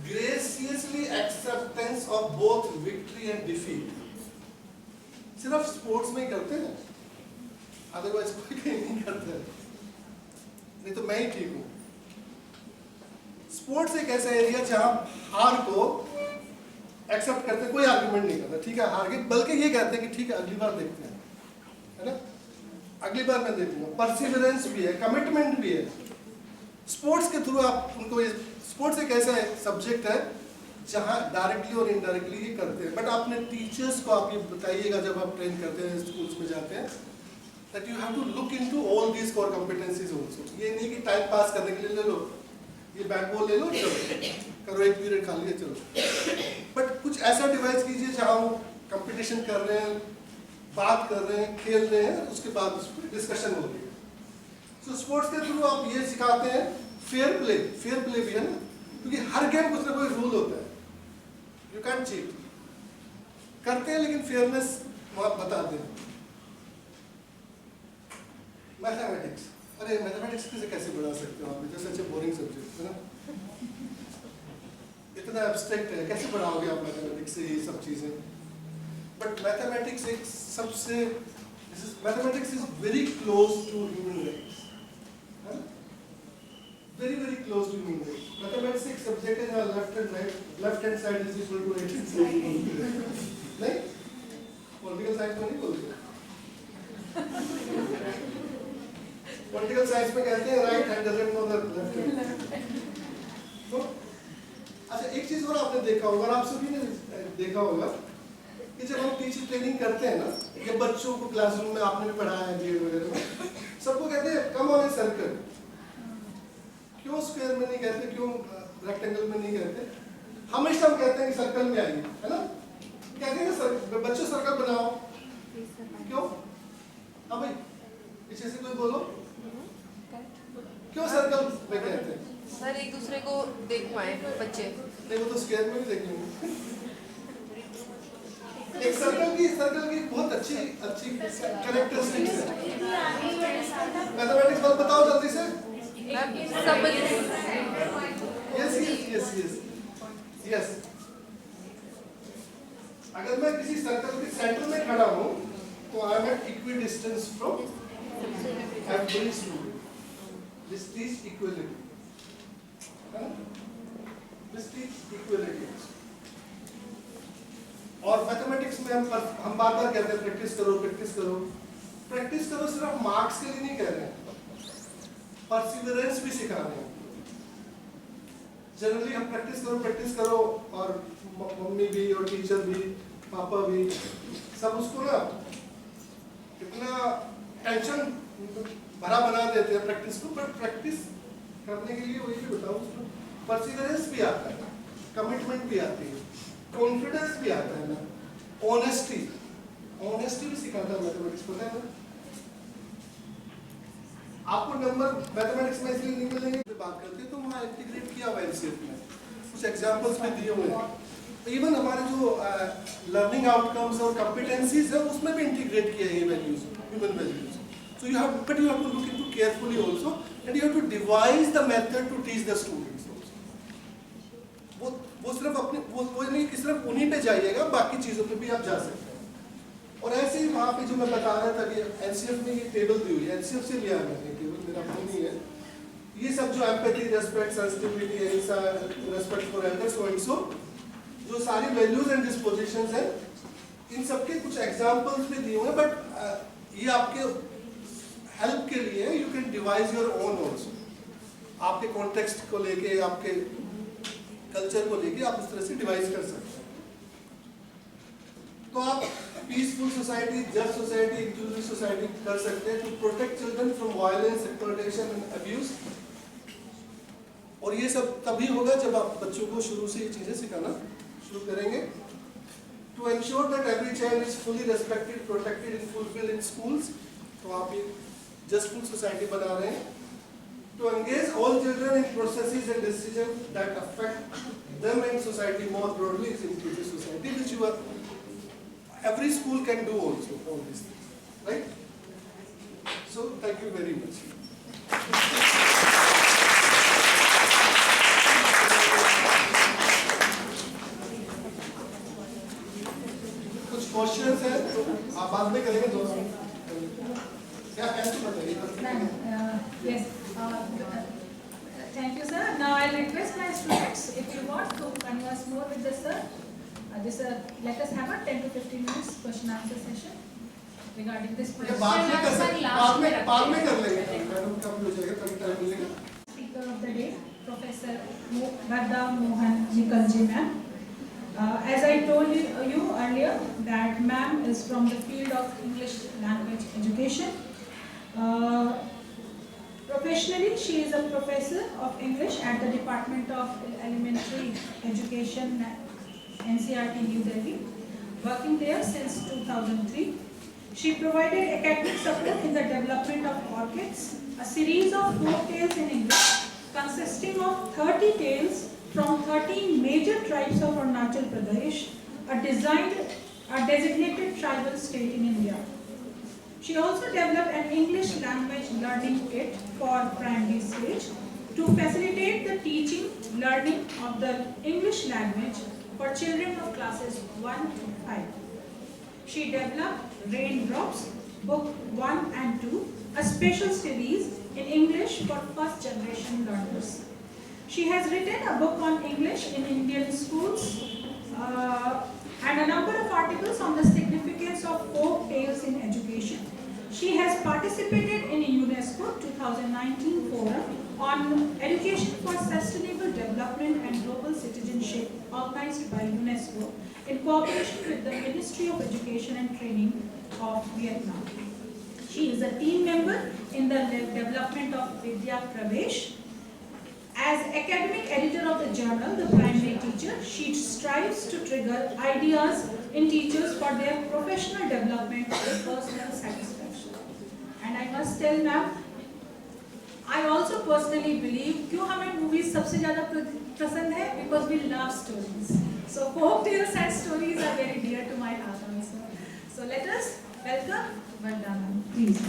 graciously acceptance of both victory and defeat। सिर्फ स्पोर्ट्स में ही करते हैं, अदरवाइज कोई कहीं नहीं करता है, नहीं तो मैं ही ठीक हूँ। स्पोर्ट्स एक ऐसा एरिया जहां हार को एक्सेप्ट करते हैं, कोई आर्गुमेंट नहीं करता, ठीक है हार गए, बल्कि ये कहते हैं कि ठीक है अगली बार देखते हैं, है ना, अगली बार मैं देखूंगा। परसिवरेंस भी है, कमिटमेंट भी है। स्पोर्ट्स के थ्रू आप उनको, स्पोर्ट्स एक ऐसा सब्जेक्ट है जहां डायरेक्टली और इनडायरेक्टली ये करते हैं। बट आपने टीचर्स को आप ये बताइएगा जब आप ट्रेन करते हैं, स्कूल्स में जाते हैं, that you have to look into all these core competencies also. ये नहीं कि टाइम पास करने के लिए ले लो, ये बैट बॉल ले लो, चलो करो, एक पीरियड खा लिया चलो। बट कुछ ऐसा डिवाइस कीजिए जहां वो कंपटीशन कर रहे हैं, बात कर रहे हैं, खेल रहे हैं, उसके बाद उस पर डिस्कशन हो रही है। सो स्पोर्ट्स के थ्रू आप ये सिखाते हैं फेयर प्ले भी है ना, क्योंकि हर गेम कुछ ना कोई रूल होता है, यू कैंट चीट करते हैं, लेकिन फेयरनेस आप बताते हैं। मैथमेटिक्स, अरे मैथमेटिक्स से कैसे बढ़ा सकते हो आप, जैसे अच्छे बोरिंग सब्जेक्ट है ना, इतना एब्स्ट्रैक्ट है, कैसे पढ़ाओगे आप मैथमेटिक्स से ये सब चीजें। बट मैथमेटिक्स एक सबसे mathematics is very close to human rights, very very close to human rights. Mathematics एक सब्जेक्ट है जहाँ left hand side is equal to right hand side. नहीं, पॉलिटिकल साइंस में नहीं बोलते. पॉलिटिकल साइंस में कहते हैं right hand doesn't know the left hand. तो अच्छा, एक चीज और आपने देखा होगा, आप सभी ने देखा होगा कि जब हम टीचर ट्रेनिंग करते हैं ना, या बच्चों को क्लासरूम में आपने भी पढ़ाया है बीएड वगैरह में, सबको कहते हैं कम ऑन ए सर्कल. क्यों स्क्वायर में नहीं कहते, क्यों रेक्टेंगल में नहीं कहते? हमेशा हम कहते हैं कि सर्कल में आइए, है ना? कहते हैं ना बच्चों सर्कल बनाओ. क्यों? हाँ भाई, पीछे से कोई बोलो, क्यों सर्कल में कहते हैं? सर एक दूसरे को देख पाए बच्चे. नहीं, वो तो स्क्वायर में भी देख लेंगे. एक सर्कल की बहुत अच्छी कैरेक्टरिस्टिक्स है. मैथमेटिक्स वाला बताओ जल्दी से. यस. अगर मैं किसी सर्कल के सेंटर में खड़ा हूँ तो I am at equidistance from every student. This is equality. This is equality. और मैथमेटिक्स में हम बार बार कहते हैं प्रैक्टिस करो प्रैक्टिस करो. प्रैक्टिस करो सिर्फ मार्क्स के लिए नहीं कह रहे हैं, परसिवरेंस भी सिखा रहे हैं. जनरली हम प्रैक्टिस करो और मम्मी भी और टीचर भी पापा भी सब उसको ना इतना टेंशन भरा बना देते हैं प्रैक्टिस को. बट प्रैक्टिस करने के लिए वही भी बताओ, उसमें परसिवरेंस भी आता है, कमिटमेंट भी आती है, कॉन्फिडेंस भी आता है ना, ऑनेस्टी भी सिखाता है मैथमेटिक्स. पता है ना आपको नंबर मैथमेटिक्स में इसलिए नहीं मिलेंगे. बात करते हैं तो वहाँ इंटीग्रेट किया हुआ एनसीईआरटी में, कुछ एग्जांपल्स में दिए हुए हैं. इवन हमारे जो लर्निंग आउटकम्स और कॉम्पिटेंसीज है उसमें भी इंटीग्रेट किया है values, human values. So you have but you have to look into carefully also and you have to devise the method to teach the students also. वो सिर्फ अपने वो नहीं कि सिर्फ उन्हीं पे जाइएगा, बाकी चीज़ों पे भी आप जा सकते हैं. और ऐसे ही वहाँ पे जो मैं बता रहा था कि एनसीएफ में ये टेबल दी हुई है, एनसीएफ से लिया मैंने टेबल, मेरा अपना नहीं है. ये सब जो एम्पैथी, रेस्पेक्ट, सेंसिटिविटी, अहिंसा, रेस्पेक्ट फॉर एल्डर्स और सो जो सारी वैल्यूज एंड डिस्पोजिशंस हैं, इन सब के कुछ एग्जांपल्स भी दिए हुए हैं. बट ये आपके हेल्प के लिए, you can device your own also. आपके कॉन्टेक्स्ट को लेके, आपके कल्चर को लेके आप उस तरह से डिवाइस कर सकते हैं. तो आप peaceful society, just society, inclusive society कर सकते हैं to protect children from violence, exploitation and abuse. और ये सब तभी होगा जब आप बच्चों को शुरू से ये चीजें सिखाना शुरू करेंगे. To ensure that every child is fully respected, protected and fulfilled in schools. तो आप एक जस्टफुल सोसाइटी बना रहे हैं. To engage all children in processes and decisions that affect them and society more broadly is inclusive society, which you are, every school can do also all these things, right? So thank you very much. कुछ questions हैं तो आप बाद में करेंगे. दोस्तों क्या कैसे बताइए? Yes. Thank you, sir. Now I'll request my students, if you want to converse more with the sir, let us have a 10 to 15 minutes question answer session regarding this question. बाद में कर लेंगे. कम हो जाएगा, कम टाइम मिलेगा. Speaker of the day, Professor Varda Mohan Nikalji ma'am. As I told you earlier that ma'am is from the field of English language education. Professionally, she is a professor of English at the Department of Elementary Education, NCERT, New Delhi, working there since 2003. She provided academic support in the development of Orchids, a series of folk tales in English consisting of 30 tales from 13 major tribes of Arunachal Pradesh, a designated tribal state in India. She also developed an English language learning kit for primary stage to facilitate the teaching, learning of the English language for children of classes 1 to 5. she developed Raindrops, Book 1 and 2, a special series in English for first generation learners. She has written a book on English in Indian schools and a number of articles on the significance of folk tales in education. She has participated in a UNESCO 2019 forum on education for sustainable development and global citizenship organized by UNESCO in cooperation with the Ministry of Education and Training of Vietnam. She is a team member in the development of Vidya Pravesh. As academic editor of the journal, The Primary Teacher, she strives to trigger ideas in teachers for their professional development and personal satisfaction. And I must tell ma'am, I also personally believe क्यों हमें movies सबसे ज़्यादा पसंद है because we love stories. So folk tales and stories are very dear to my heart also. So let us welcome Vandana, please.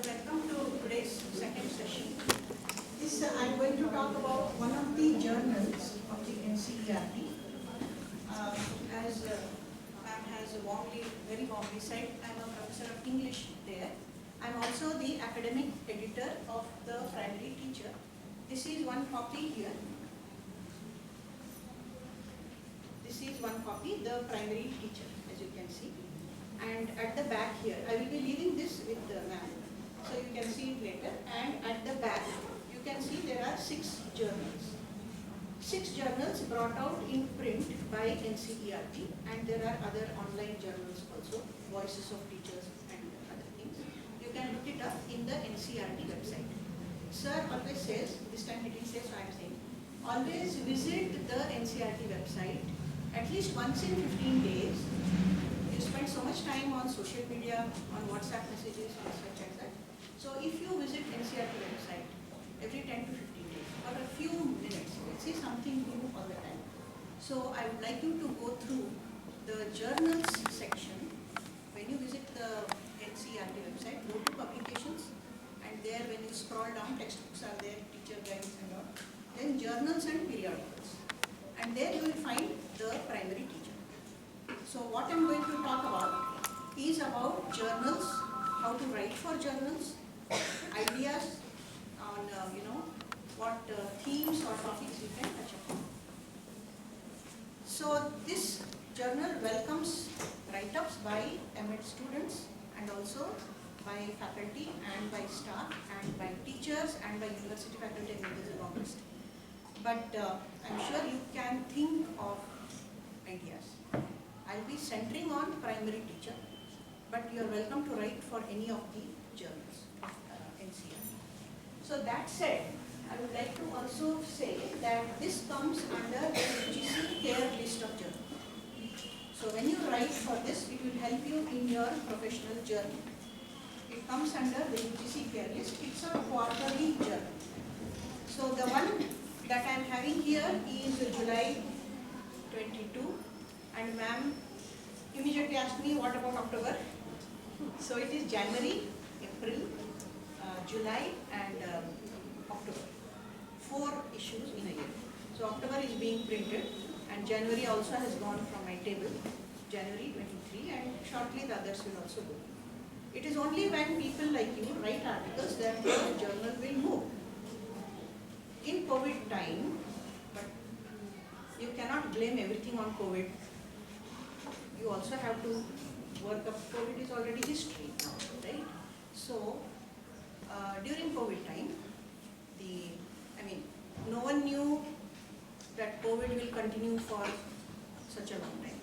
Welcome to today's second session. I'm going to talk about one of the journals of the NCERT. As ma'am has very warmly said, I'm a professor of English there. I'm also the academic editor of the Primary Teacher. This is one copy here. This is one copy, the Primary Teacher, as you can see. And at the back here, I will be leaving this with the ma'am, so you can see it later. And at the back, you can see there are 6 journals. 6 journals brought out in print by NCERT, and there are other online journals also, Voices of Teachers and other things. You can look it up in the NCERT website. Sir always says, this time he didn't say, so I am saying, always visit the NCERT website at least once in 15 days. You spend so much time on social media, on WhatsApp messages, and such as that. So if you visit NCERT website every 10 to 15 days for a few minutes, you will see something new all the time. So I would like you to go through the journals section. When you visit the NCERT website, go to publications, and there when you scroll down, textbooks are there, teacher guides and all. Then journals and periodicals. And there you will find the Primary Teacher. So what I'm going to talk about is about journals, how to write for journals, ideas on what themes or topics you can touch upon. So this journal welcomes write-ups by MAd students and also by faculty and by staff and by teachers and by university faculty and members of Congress. But I'm sure you can think of ideas. I'll be centering on Primary Teacher, but you are welcome to write for any of the journals of NCERT. So that said, I would like to also say that this comes under the UGC CARE list of journals. So when you write for this, it will help you in your professional journey. It comes under the UGC CARE list. It's a quarterly journal. So the one that I am having here is July 22, and ma'am immediately asked me what about October. So it is January, April, July and October. 4 issues in a year. So October is being printed, and January also has gone from my table, January 23, and shortly the others will also go. It is only when people like you write articles that the journal will move. In COVID time, but you cannot blame everything on COVID. You also have to work up. COVID is already history now, right? So during COVID time, no one knew that COVID will continue for such a long time.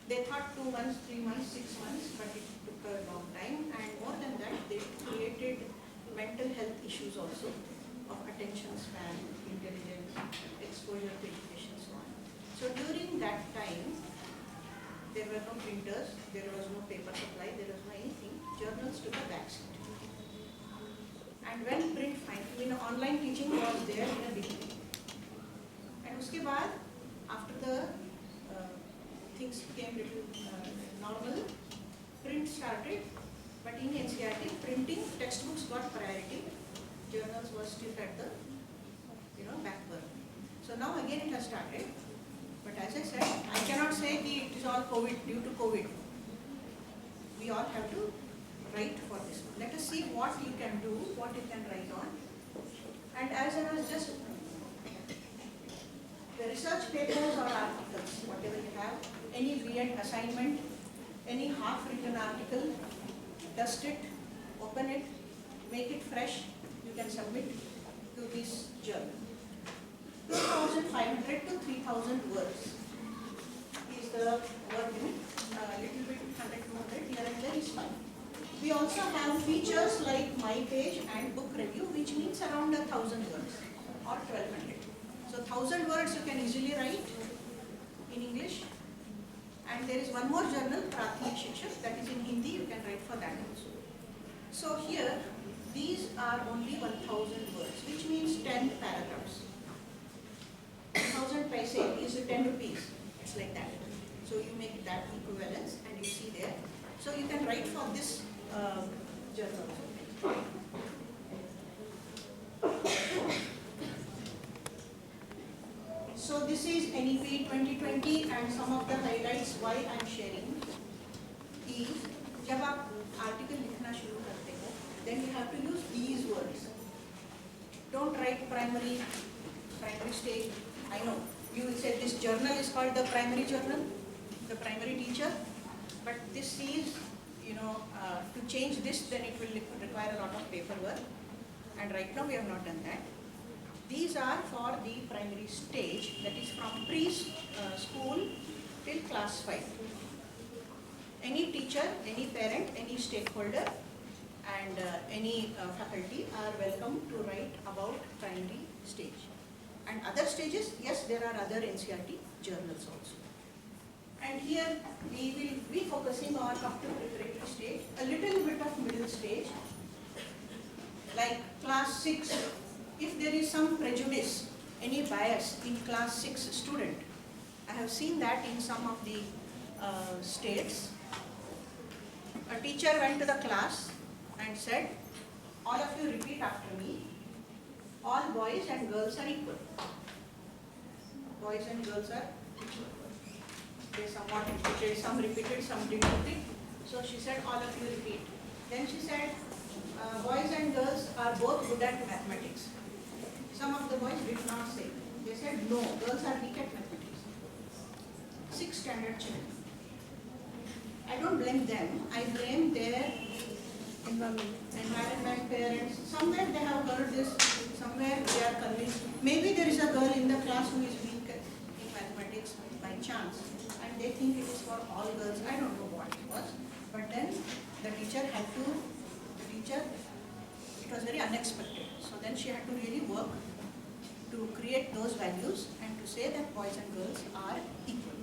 They thought 2 months, 3 months, 6 months, but it took a long time. And more than that, they created mental health issues also, of attention span, intelligence, exposure to education, so on. So during that time, there were no printers, there was no paper supply, there was no anything. Journals took a backseat. And when print online teaching was there in the beginning. And uske baad, after the things became little normal, print started, but in NCERT, printing textbooks got priority. Journals were still at the back burner. So now again it has started. But as I said, I cannot say that it is all COVID, due to COVID. We all have to write for this one. Let us see what you can do, what you can write on. And as I was just, the research papers or articles, whatever you have, any read assignment, any half-written article, dust it, open it, make it fresh, you can submit to this journal. 2,500 to 3,000 words is the word limit. Little bit 100, 200 here and there is fine. We also have features like My Page and Book Review, which means around 1,000 words or 1,200. So 1,000 words you can easily write in English. And there is one more journal, Prathmik Shikshak, that is in Hindi, you can write for that also. So here, these are only 1,000 words, which means 10 paragraphs. 1,000 paise is 10 rupees. It's like that. So you make that equivalence and you see there. So you can write for this journal. So this is NEP 2020 and some of the highlights why I am sharing is जब आप article लिखना शुरू करते हो, then you have to use these words. Don't write primary stage. I know you will say this journal is called the primary journal, the primary teacher, but this is, to change this, then it will require a lot of paperwork, and right now we have not done that. These are for the primary stage, that is from preschool till class 5. Any teacher, any parent, any stakeholder, and any faculty are welcome to write about primary stage. And other stages, yes, there are other NCERT journals also. And here we will be focusing on up to preparatory stage, a little bit of middle stage, like class 6. If there is some prejudice, any bias in class 6 student, I have seen that in some of the states. A teacher went to the class and said, all of you repeat after me, all boys and girls are equal. Boys and girls are equal. They somewhat repeated, some repeated, some didn't repeat. So she said, all of you repeat. Then she said, boys and girls are both good at mathematics. Some of the boys did not say. They said, no, girls are weak at mathematics. 6th standard children. I don't blame them. I blame their environment, parents. Somewhere they have heard this, somewhere they are convinced. Maybe there is a girl in the class who is weak in mathematics by chance, and they think it is for all girls. I don't know what it was. But then the teacher it was very unexpected. So then she had to really work to create those values and to say that boys and girls are equal.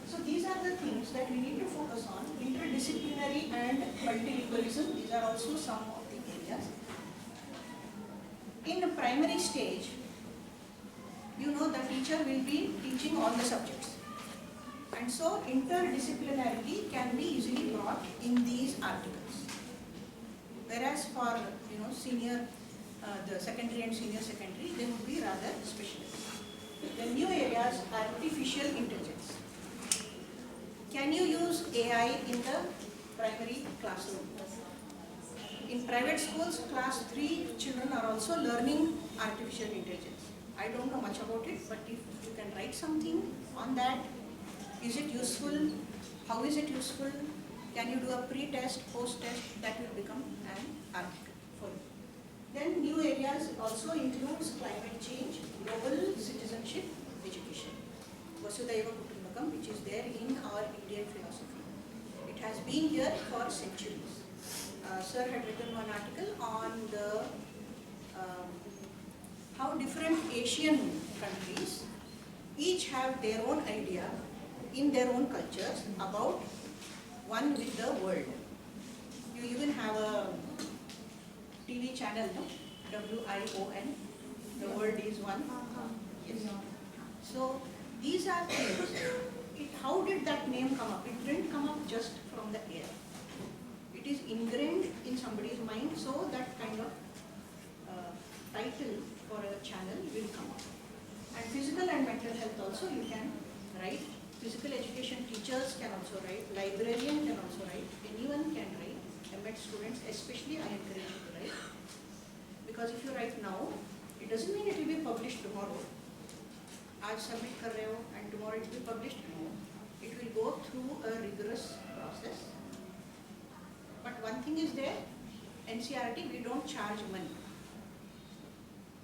So these are the things that we need to focus on. Interdisciplinary and multilingualism, these are also some of the areas. In the primary stage, the teacher will be teaching all the subjects. And so interdisciplinarity can be easily brought in these articles. Whereas for senior, the secondary and senior secondary, they would be rather specialized. The new areas are artificial intelligence. Can you use AI in the primary classroom? In private schools, class 3 children are also learning artificial intelligence. I don't know much about it, but if you can write something on that, is it useful? How is it useful? Can you do a pre-test, post-test? That will become an article for you. Then new areas also includes climate change, global citizenship, education. Vasudhaiva Kutumbakam, which is there in our Indian philosophy. It has been here for centuries. Sir had written one article on the how different Asian countries each have their own idea in their own cultures about one with the world. You even have a TV channel, no? WION. The word is one. Yes. So these are things. How did that name come up? It didn't come up just from the air. It is ingrained in somebody's mind, so that kind of title for a channel will come up. And physical and mental health also you can write. Physical education teachers can also write. Librarian can also write. Anyone can write. MAT students especially I encourage you to write. Because if you write now, it doesn't mean it will be published tomorrow. आज submit कर रहे हो and tomorrow it will be published. No, it will go through a rigorous process. But one thing is there, NCERT we don't charge money.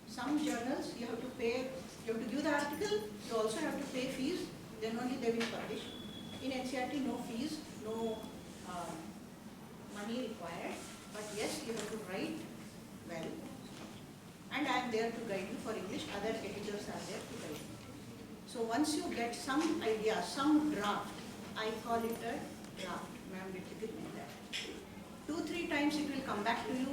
Some journals you have to pay, you have to give the article, you also have to pay fees, then only they will publish. In NCERT no fees, no money required, but yes, you have to write well. And I am there to guide you for English, other editors are there to guide you. So once you get some idea, some draft, I call it a draft, ma'am did you give me that. 2-3 times it will come back to you.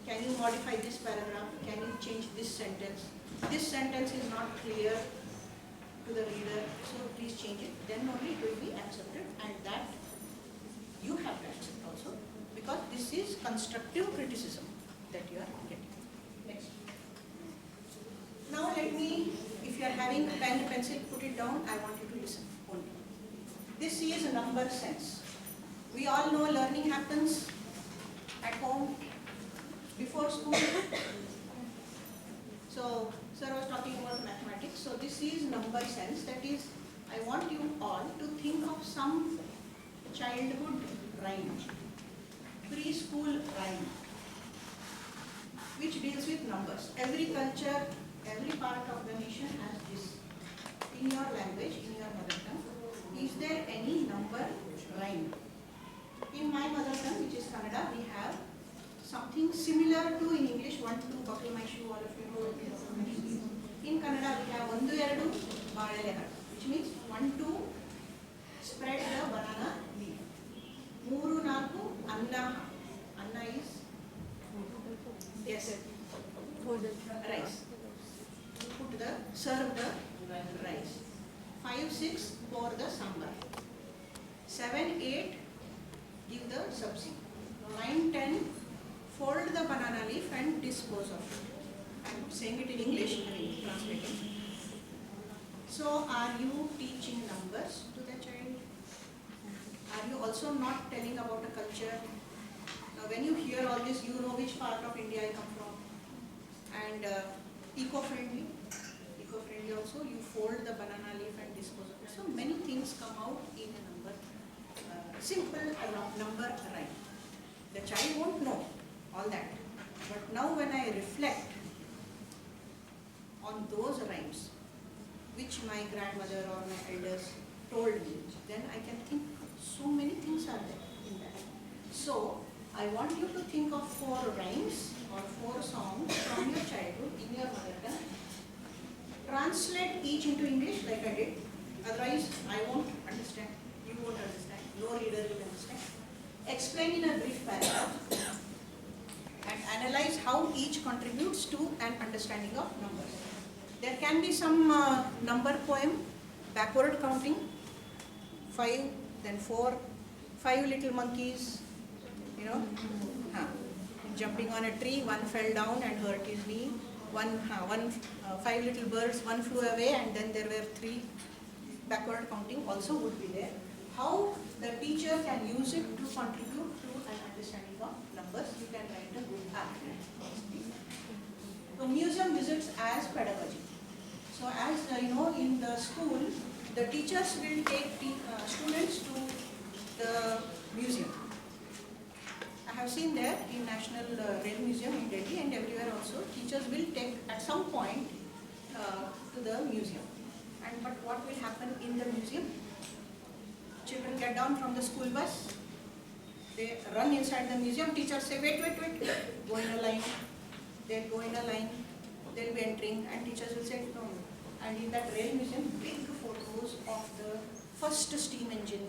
Can you modify this paragraph? Can you change this sentence? This sentence is not clear to the reader, so please change it. Then only it will be accepted, and that you have to accept also, because this is constructive criticism that you are getting. Next. Now let me, if you are having a pen and pencil, put it down. I want you to listen only. This is a number sense. We all know learning happens at home, before school. So, sir was talking about mathematics. So this is number sense. That is, I want you all to think of some childhood rhyme, preschool rhyme, which deals with numbers. Every culture, every part of the nation has this. In your language, in your mother tongue, is there any number rhyme? In my mother tongue, which is Kannada, we have something similar to in English, 1, 2, buckle my shoe, all of you know. In Kannada, we have 1, 2, 2, which means 1, 2, spread the banana leaf. 3, 4, anna. Anna is, yes, rice. Put the, serve the rice. 5, 6, pour the sambar. 7, 8, give the sabzi. 9, 10, fold the banana leaf and dispose of it. I am saying it in English, I mean translating. So are you teaching numbers to the child? Are you also not telling about a culture? Now when you hear all this, you know which part of India I come from. And eco-friendly. Eco-friendly also, you fold the banana leaf and dispose of it. So many things come out in a number, simple number rhyme. The child won't know all that. But now when I reflect on those rhymes, which my grandmother or my elders told me, then I can think so many things are there in that. So I want you to think of 4 rhymes or 4 songs from your childhood in your mother tongue. Translate each into English like I did. Otherwise, I won't understand. You won't understand. No reader will understand. Explain in a brief paragraph and analyze how each contributes to an understanding of numbers. There can be some number poem, backward counting, 5, then 4, 5 little monkeys, you know, jumping on a tree, one fell down and hurt his knee, 5 little birds, one flew away, and then there were 3. Backward counting also would be there. How the teacher can use it to contribute to an understanding of numbers, you can write a good article. So museum visits as pedagogy. So as you know, in the school, the teachers will take students to the museum. I have seen there in National Rail Museum in Delhi and everywhere also, teachers will take at some point to the museum. But what will happen in the museum? Children get down from the school bus, they run inside the museum, teachers say, wait, go in a line. They go in a line, they'll be entering, and teachers will say, no. And in that rail museum, big photos of the first steam engine,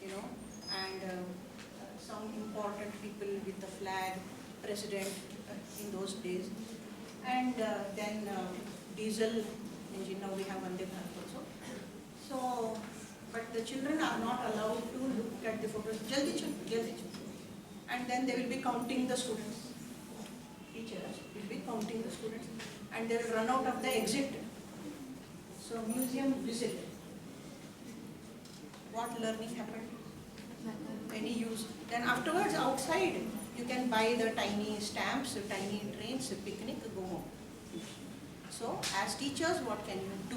you know, and some important people with the flag, president in those days. And then diesel engine, now we have Vande Bharat also. So, but the children are not allowed to look at the photos. Jaldi chal, jaldi chal. And then they will be counting the students. Teachers will be counting the students and they will run out of the exit. So museum visit. What learning happened? Any use? Then afterwards outside you can buy the tiny stamps, tiny trains, picnic, go home. So as teachers, what can you do?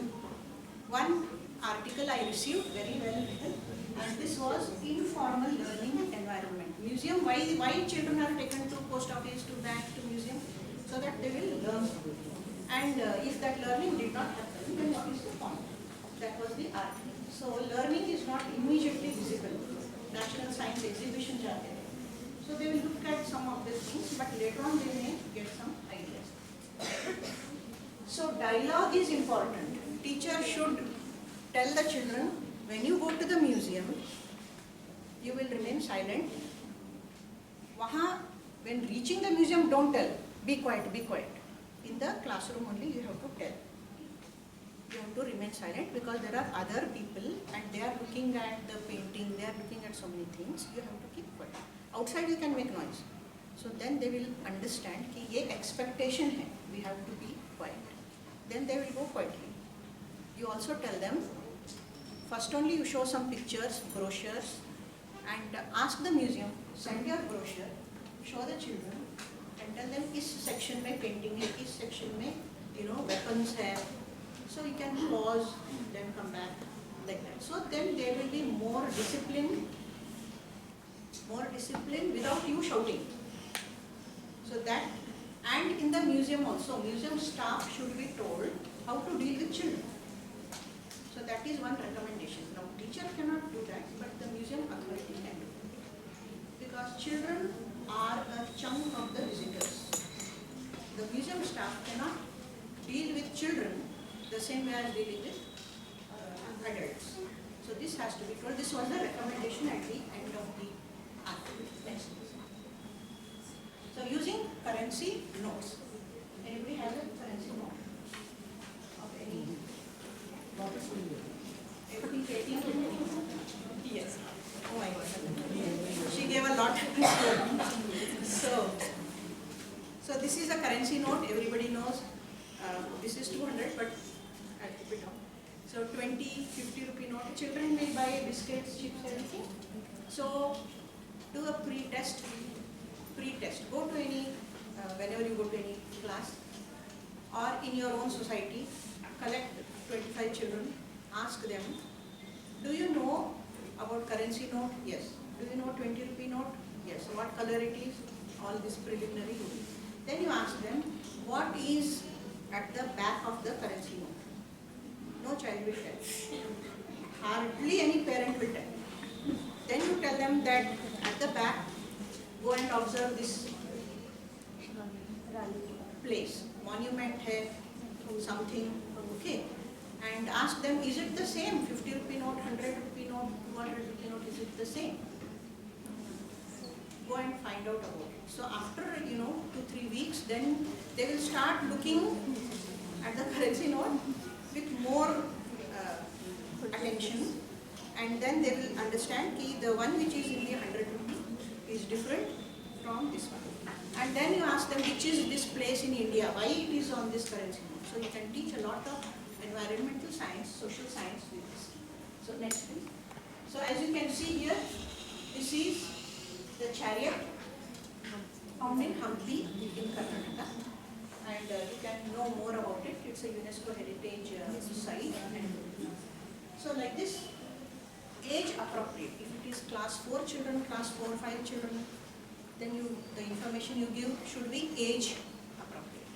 One article I received, very well written, and this was informal learning environment. Museum, why children are taken to post office, to bank, to museum? So that they will learn. And if that learning did not happen, then what is the point? That was the article. So learning is not immediately visible. National Science Exhibition are there. So they will look at some of these things, but later on they may get some ideas. So dialogue is important. Teacher should tell the children, when you go to the museum, you will remain silent. When reaching the museum, don't tell. Be quiet, be quiet. In the classroom only you have to tell. You have to remain silent because there are other people and they are looking at the painting, they are looking at so many things. You have to keep quiet. Outside you can make noise. So then they will understand that ye expectation hai, we have to be quiet. Then they will go quietly. You also tell them, first only you show some pictures, brochures, and ask the museum, send your brochure, show the children, and tell them is section mein painting hai, is section mein weapons hai. So you can pause, then come back, like that. So then there will be more discipline without you shouting. So that, and in the museum also, museum staff should be told how to deal with children. So that is one recommendation. Now teacher cannot do that, but the museum authority can do it. Because children are a chunk of the visitors. The museum staff cannot deal with children the same way as dealing with adults. So this has to be told. This was the recommendation at the end of the article. Next. So using currency notes. Anybody has a currency note of any? Everything 18? Yes. Oh my God. She gave a lot. So this is a currency note. Everybody knows. This is 200, but I'll keep it down. So 20, 50 rupee note. Children may buy biscuits, chips, everything. So do a pre-test. Go to any, whenever you go to any class or in your own society, collect 25 children, ask them, do you know about currency note? Yes. Do you know 20 rupee note? Yes. What color it is? All this preliminary. Then you ask them, what is at the back of the currency note? No child will tell. Hardly any parent will tell. Then you tell them that at the back, go and observe this place, monument hai, something, okay. And ask them, is it the same? 50 rupee note, 100 rupee note, 200 rupee note, is it the same? Go and find out about it. So after 2-3 weeks, then they will start looking at the currency note with more attention, and then they will understand that the one which is in the 100 rupee is different from this one. And then you ask them, which is this place in India, why it is on this currency note. So you can teach a lot of environmental science, social science with this. So next please. So as you can see here, this is the chariot found in Hampi in Karnataka. And you can know more about it. It's a UNESCO heritage site. So like this, age appropriate. If it is class 4 children, class 4, 5 children, then the information you give should be age appropriate.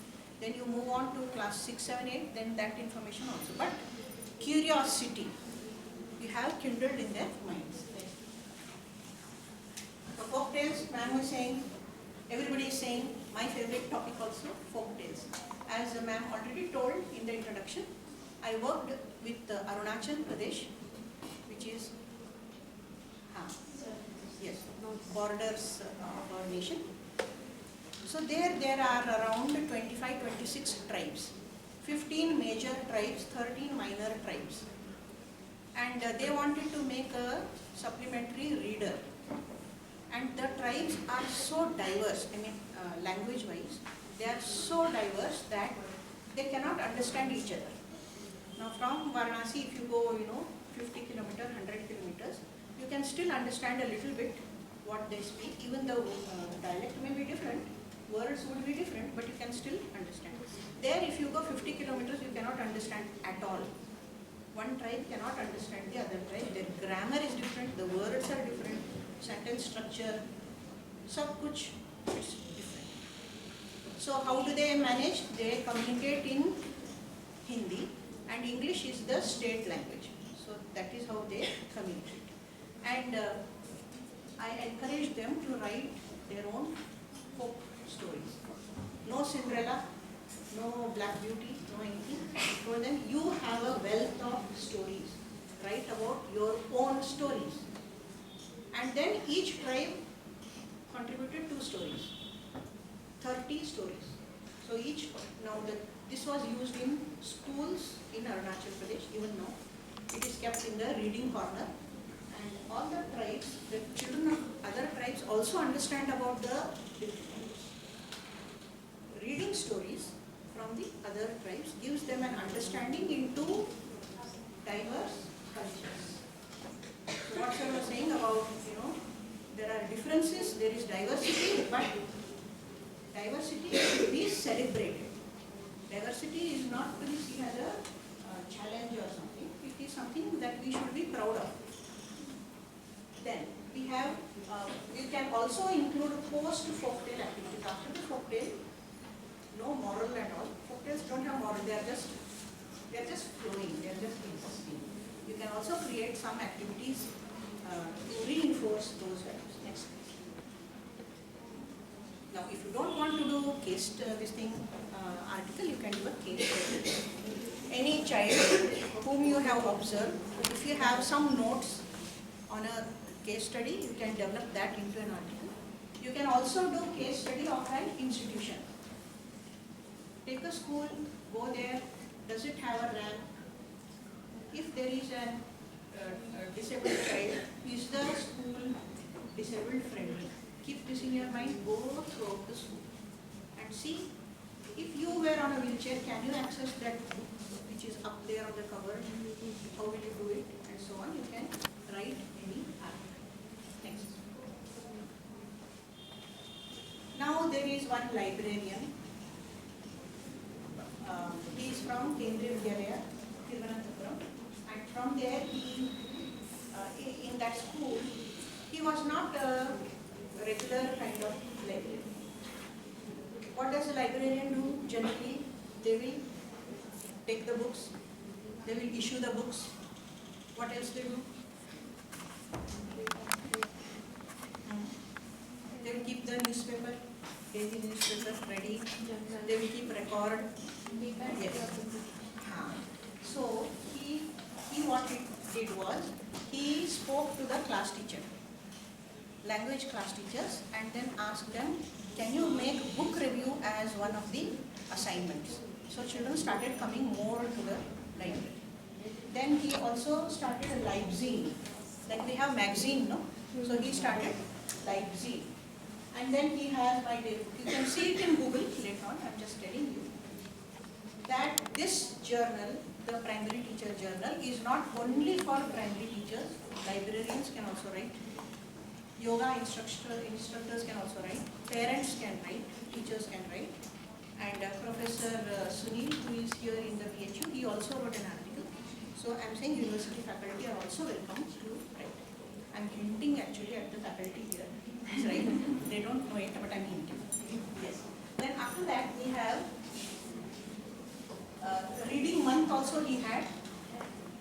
Then you move on to class 6, 7, 8, then that information also. But curiosity, you have kindled in their minds. So folk tales, ma'am was saying, everybody is saying, my favorite topic also, folk tales. As ma'am already told in the introduction, I worked with Arunachal Pradesh, which is yes, borders of our nation. So there are around 25-26 tribes, 15 major tribes, 13 minor tribes. And they wanted to make a supplementary reader. And the tribes are so diverse, I mean language-wise, they are so diverse that they cannot understand each other. Now from Varanasi, if you go, 50 kilometers, 100 kilometers, you can still understand a little bit what they speak, even though dialect may be different, words would be different, but you can still understand. There, if you go 50 kilometers, you cannot understand at all. One tribe cannot understand the other tribe. Their grammar is different, the words are different, sentence structure, sab kuch is different. So how do they manage? They communicate in Hindi, and English is the state language. So that is how they communicate. And I encourage them to write their own folk stories. No Cinderella, no Black Beauty, no anything. For them, you have a wealth of stories. Write about your own stories. And then each tribe contributed 2 stories, 30 stories. So this was used in schools in Arunachal Pradesh, even now. It is kept in the reading corner. And all the tribes, the children of other tribes also understand about the reading stories from the other tribes gives them an understanding into diverse cultures. So what I was saying about, there are differences, there is diversity, but diversity should be celebrated. Diversity is not to be seen as a challenge or something. It is something that we should be proud of. Then we have, you can also include post-folktale activities. After the folktale, no moral and all. Folktales don't have moral, they are just flowing, they are just existing. You can also create some activities to reinforce those values. Next. Now, if you don't want to do case article, you can do a case study. Any child whom you have observed, if you have some notes on a case study, you can develop that into an article. You can also do case study of an institution. Take a school, go there, does it have a ramp? If there is a disabled child, is the school disabled friendly? Keep this in your mind, go throughout the school and see if you were on a wheelchair, can you access that book which is up there on the cover? How will you do it? And so on. You can write any article. Next. Now there is one librarian. He is from Kendriya Vidyalaya, Thiruvananthapuram, and from there he, in that school, he was not a regular kind of librarian. What does a librarian do? Generally, they will take the books, they will issue the books. What else they do? They will keep the newspaper, daily newspaper ready. They will keep record. Yes. So he what he did was, he spoke to the class teacher, language class teachers, and then asked them, can you make book review as one of the assignments? So children started coming more to the library. Then he also started a libzine, like we have magazine, no? So he started libzine. And then he has my day. You can see it in Google later on, I'm just telling you that this journal, the primary teacher journal, is not only for primary teachers, librarians can also write, yoga instructors can also write, parents can write, teachers can write, and Professor Sunil, who is here in the BHU, he also wrote an article. So I'm saying university faculty are also welcome to write. I'm hinting actually at the faculty here, right? They don't know it, but I'm hinting. Yes. Then after that we have reading month also he had,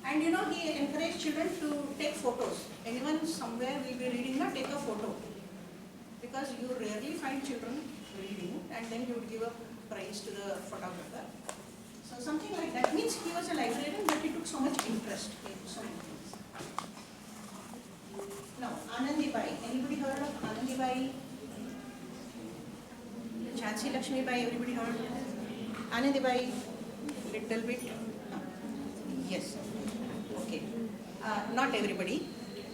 and he encouraged children to take photos. Anyone somewhere will be reading, not take a photo, because you rarely find children reading, and then you would give a prize to the photographer. So something like that means he was a librarian, but he took so much interest in so many things. Now Anandibai, anybody heard of Anandibai? Jhansi Lakshmi Bai, everybody heard? Anandi Bai, little bit. Yes. Okay. Not everybody.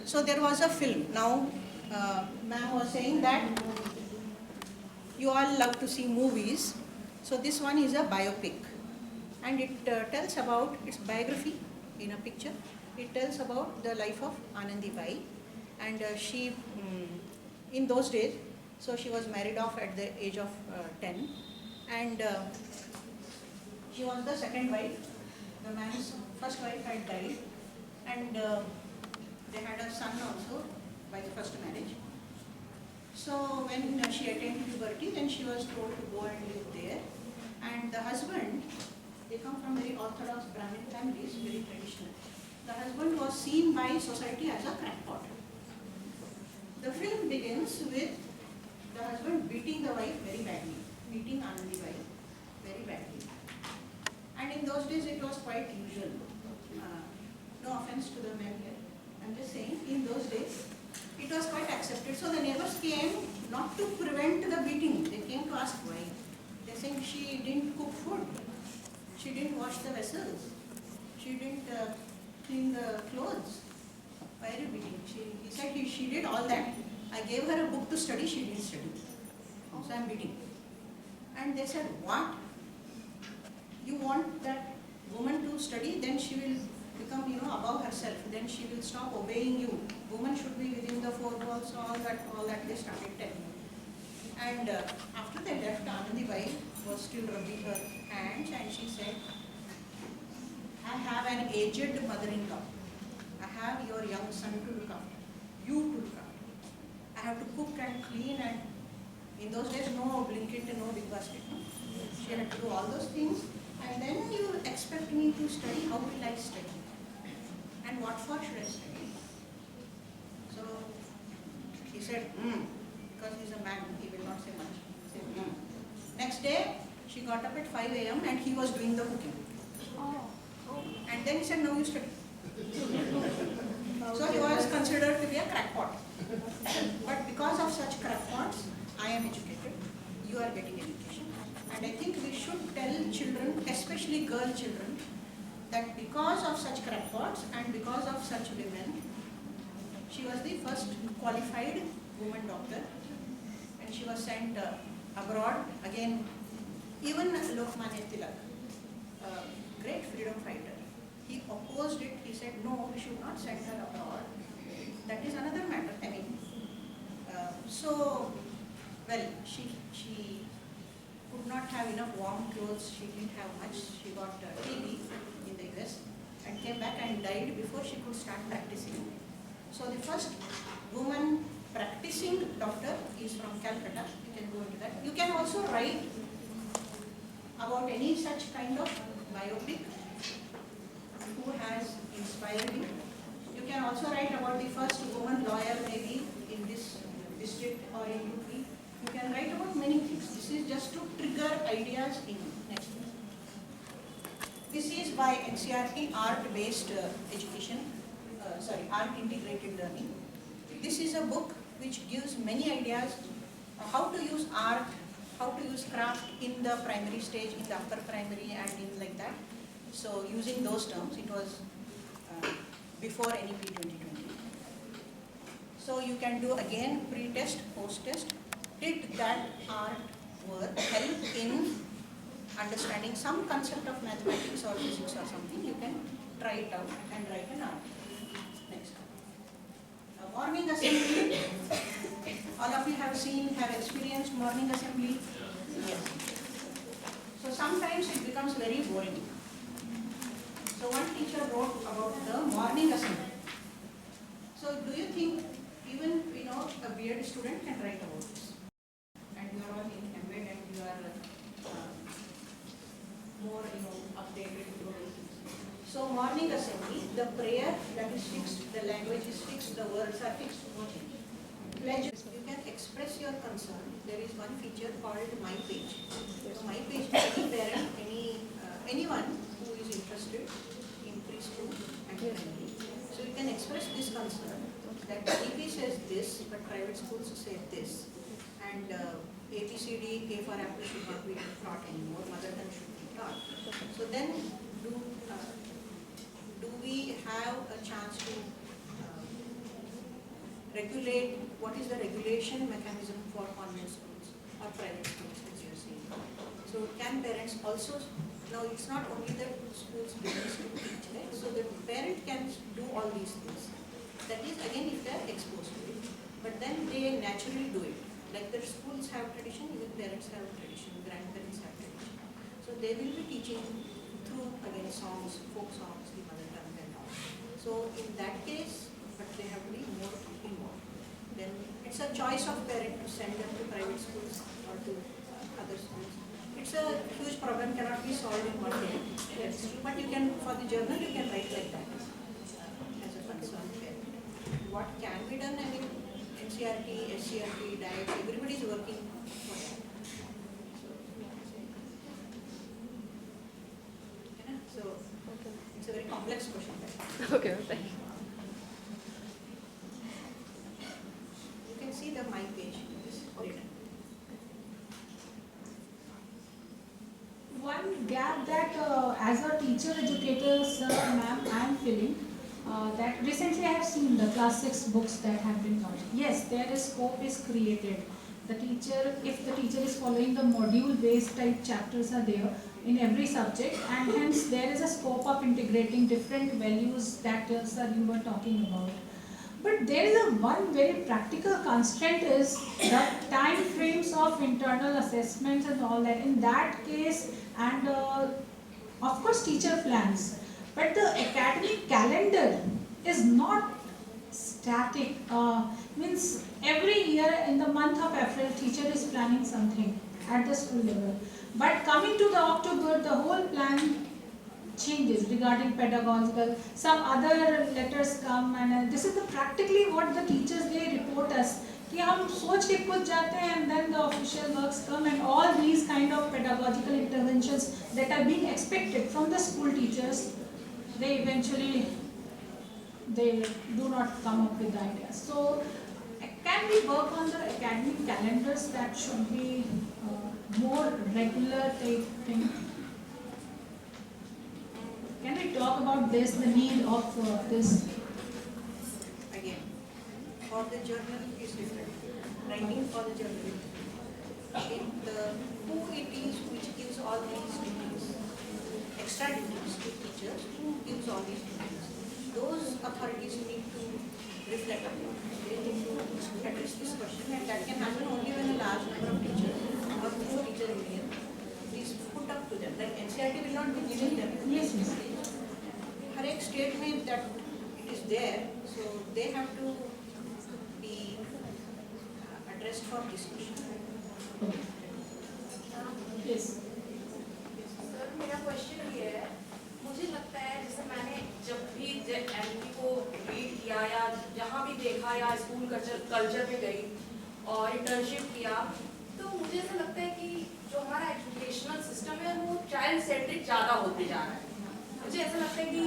So there was a film. Now, ma'am was saying that you all love to see movies. So this one is a biopic. And it tells about its biography in a picture. It tells about the life of Anandi Bai. And she, in those days, so she was married off at the age of 10. And she was the second wife. The man's first wife had died. And they had a son also by the first marriage. So when she attained puberty, then she was told to go and live there. And the husband, they come from very orthodox Brahmin families, very traditional. The husband was seen by society as a crackpot. The film begins with the husband beating the wife very badly, beating Anandi Bai very badly. And in those days it was quite usual. No offense to the men here. I'm just saying, in those days it was quite accepted. So the neighbors came not to prevent the beating, they came to ask why. They're saying she didn't cook food, she didn't wash the vessels, she didn't clean the clothes. Why are you beating? He said she did all that. I gave her a book to study, she didn't study. So I'm beating. And they said, what? You want that woman to study, then she will become, above herself. Then she will stop obeying you. Woman should be within the four walls, all that they started telling. And after they left, Anandi Bai was still rubbing her hands and she said, I have an aged mother-in-law. I have your young son to look after, you to look after. I have to cook and clean, and in those days no Blinkit, no Big Basket. No? She had to do all those things, and then you expect me to study. How will I study? And what for should I study? So he said, because he's a man, he will not say much. He said, Next day, she got up at 5 a.m. and he was doing the cooking. And then he said, now you study. So he was considered to be a crackpot. But because of such crackpots, I am educated, you are getting education. And I think we should tell children, especially girl children, that because of such crackpots and because of such women, she was the first qualified woman doctor, and she was sent abroad. Again, even Lokmanya Tilak, great freedom fighter, he opposed it. He said, no, we should not send her abroad. That is another matter. I mean, she could not have enough warm clothes. She didn't have much. She got TB in the US and came back and died before she could start practicing. So the first woman practicing doctor is from Calcutta. You can go into that. You can also write about any such kind of biopic who has inspired you. You can also write about the first woman lawyer maybe in this district or in UP. You can write about many things. This is just to trigger ideas in you. Next. This is by NCERT, art-based education, art integrated learning. This is a book which gives many ideas how to use art, how to use craft in the primary stage, in the upper primary and in like that. So using those terms, it was before NEP 2020. So you can do again pre-test, post-test. Did that art work help in understanding some concept of mathematics or physics or something? You can try it out and write an art. Next. Morning assembly. All of you have experienced morning assembly? Yes. So sometimes it becomes very boring. So one teacher wrote about the morning assembly. So do you think even a BEd student can write about this? And you are all in embed and you are more updated. So morning assembly, the prayer that is fixed, the language is fixed, the words are fixed. Pledge. You can express your concern. There is one feature called My Page. So My Page, any parent, anyone who is interested in preschool and primary. So you can express this concern that DP says this, but private schools say this. And ABCD, A for apple should not be taught anymore, mother tongue should be taught. So then do we have a chance to regulate, what is the regulation mechanism for convent schools or private schools, as you're saying? So can parents also, now it's not only the school's business to teach, right? So the parent can do all these things. That is, again, if they are exposed to it. But then they naturally do it. Like the schools have tradition, even parents have tradition, grandparents have tradition. So they will be teaching through, again, songs, folk songs, the mother tongue and all. So in that case, but they have to be more involved. Then it's a choice of parent to send them to private schools or to other schools. It's a huge problem, cannot be solved in one day. Yes. But you can, for the journal, you can write like that as a concerned parent. What can be done? I mean, NCRT, SCRT, diet, everybody is working for that. So it's a very complex question. Okay, thank you. You can see the my page. This written. One gap that as a teacher educator, sir, ma'am, I am feeling that recently I have seen the class 6 books that have been launched. Yes, there is scope is created. The teacher, if the teacher is following the module-based type chapters are there in every subject, and hence there is a scope of integrating different values that sir you were talking about. But there is a one very practical constraint is the time frames of internal assessments and all that. In that case, and of course teacher plans, but the academic calendar is not static. Means every year in the month of April, teacher is planning something at the school level. But coming to the October, the whole plan changes regarding pedagogical. Some other letters come, and this is the practically what the teachers they report us. कि हम सोच के खुद जाते हैं and then the official works come and all these kind of pedagogical interventions that are being expected from the school teachers, they eventually they do not come up with the ideas. So can we work on the academic calendars that should be more regular type thing? Can we talk about this, the need of this? Again, for the journal is different. Writing for the journal. Who it is which gives all these duties, extra duties to teachers, who gives all these duties? Those authorities need to reflect on it. They need to address this question, and that can happen only when a large number of teachers or new teacher union is put up to them. Like NCRT will not be giving them. Yes, yes. हर एक state में that it is there, so they have to be addressed for discussion. Yes. Sir मेरा question ये है, मुझे लगता है जैसे मैंने जब भी एमपी को रीड किया या जहाँ भी देखा या स्कूल कल्चर में गई और इंटर्नशिप किया, तो मुझे ऐसा लगता है कि जो हमारा एजुकेशनल सिस्टम है वो चाइल्ड सेंट्रिक ज़्यादा होते जा रहा है. मुझे ऐसा लगता है कि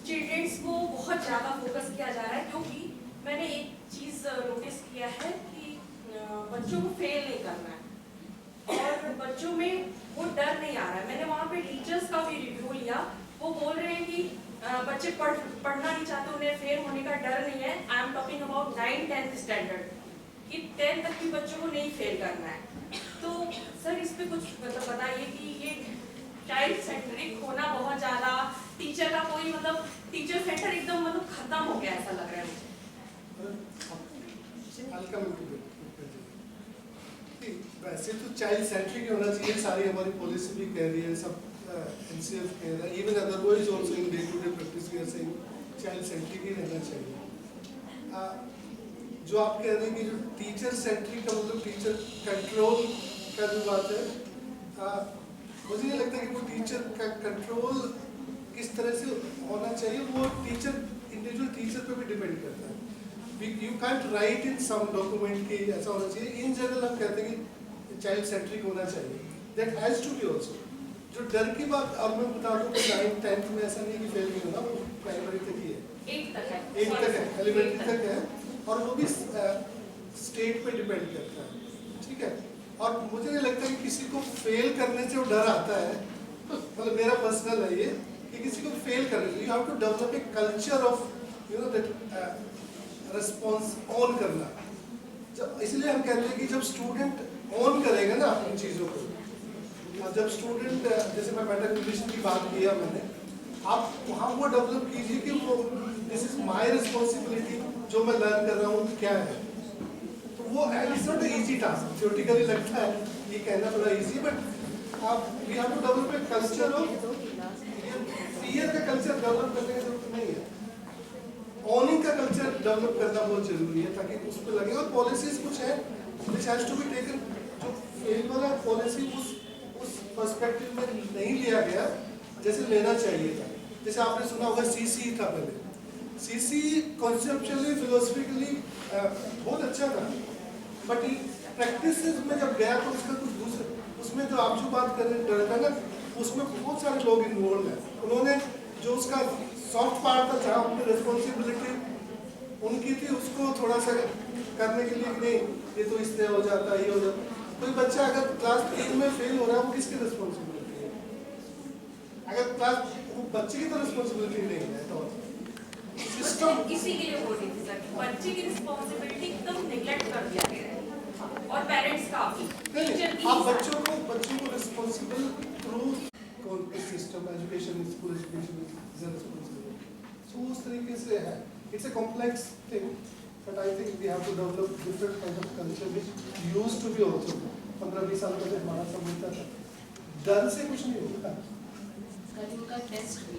चिल्ड्रेंस को बहुत ज़्यादा फोकस किया जा रहा है, क्योंकि मैंने एक चीज़ नोटिस किया है कि बच्चों को फेल नहीं करना है और बच्चों में वो डर नहीं आ रहा है. मैंने वहाँ पे टीचर्स का भी रिव्यू लिया, वो बोल रहे हैं कि बच्चे पढ़ना नहीं चाहते, उन्हें फेल होने का डर नहीं है. I am talking about 9-10th standard कि 10th तक भी बच्चों को नहीं फेल करना है. तो सर इस पर कुछ मतलब बताइए कि ये चाइल्ड सेंट्रिक होना बहुत ज़्यादा, टीचर का कोई मतलब टीचर सेंटर एकदम मतलब खत्म हो गया ऐसा लग रहा है मुझे. वैसे तो चाइल्ड सेंट्रिक ही होना चाहिए, सारी हमारी पॉलिसी भी कह रही है, सब NCF कह रहा है, even otherwise also in day to day practice we are saying child centric ही रहना चाहिए. जो आप कह रहे हैं कि जो टीचर सेंट्रिक का मतलब टीचर कंट्रोल का जो बात है, मुझे नहीं लगता कि वो टीचर का कंट्रोल किस तरह से होना चाहिए, वो टीचर इंडिविजुअल टीचर पे भी डिपेंड करता है. You can't write in some document कि ऐसा होना चाहिए. इन जनरल हम कहते हैं कि चाइल्ड सेंट्रिक होना चाहिए. That has to be also. जो डर की बात अब मैं बता दूँ कि 9th-10th में ऐसा नहीं कि फेल नहीं होना, वो प्राइमरी तक ही है, 8 तक है, 8 तक है, एलिमेंट्री तक है. और वो भी स्टेट पे डिपेंड करता है, ठीक है। और मुझे नहीं लगता कि किसी को फेल करने से वो डर आता है, मतलब मेरा पर्सनल है ये कि किसी को फेल करने से, you have to develop a culture of you know that response on करना। जब इसलिए हम कहते हैं कि जब स्टूडेंट ऑन करेगा ना अपनी चीज़ों को, और जब स्टूडेंट जैसे मैं मेटाकोग्निशन की बात किया मैंने, आप वहाँ वो डेवलप कीजिए कि वो दिस इज माय रिस्पॉन्सिबिलिटी, जो मैं लर्न कर रहा हूँ क्या है। तो वो it's not easy task, theoretically लगता है ये कहना थोड़ा इजी, बट आप we have to develop a culture of fear का कल्चर डेवलप करने की जरूरत नहीं है, ऑनिंग का कल्चर डेवलप करना बहुत जरूरी है ताकि उस पर लगे। और पॉलिसीज कुछ है which has to be taken, जो फेल वाला पॉलिसी उस पर्सपेक्टिव में नहीं लिया गया जैसे लेना चाहिए था। जैसे आपने सुना होगा सीसी था पहले, सीसी कॉन्सेप्चुअली फिलोसफिकली बहुत अच्छा था, बट प्रैक्टिस में जब गया तो उसका कुछ दूसरा, उसमें जो आप जो बात कर रहे हैं ना, उसमें बहुत सारे लोग इन्वॉल्व हैं। उन्होंने जो उसका सॉफ्ट पार्ट था जहाँ अपनी रिस्पॉन्सिबिलिटी उनकी थी, उसको थोड़ा सा करने के लिए नहीं ये तो इससे हो जाता है, ये हो जाता है। कोई बच्चा अगर क्लास 3 में फेल हो रहा है वो किसकी रिस्पॉन्सिबिलिटी है? अगर क्लास वो बच्चे की तो रिस्पॉन्सिबिलिटी नहीं है, तो सिस्टम इसी के लिए बोल रही थी सर, बच्चे की रिस्पॉन्सिबिलिटी एकदम निगलेक्ट कर दिया गया है और पेरेंट्स का भी, टीचर की। आप बच्चों को responsible through system education, school education is responsible, so उस तरीके से है। It's a complex thing, but I think we have to develop different kind of culture which used to be also 15-20 साल पहले हमारा सब होता था, डर से कुछ नहीं होता। का टेस्ट भी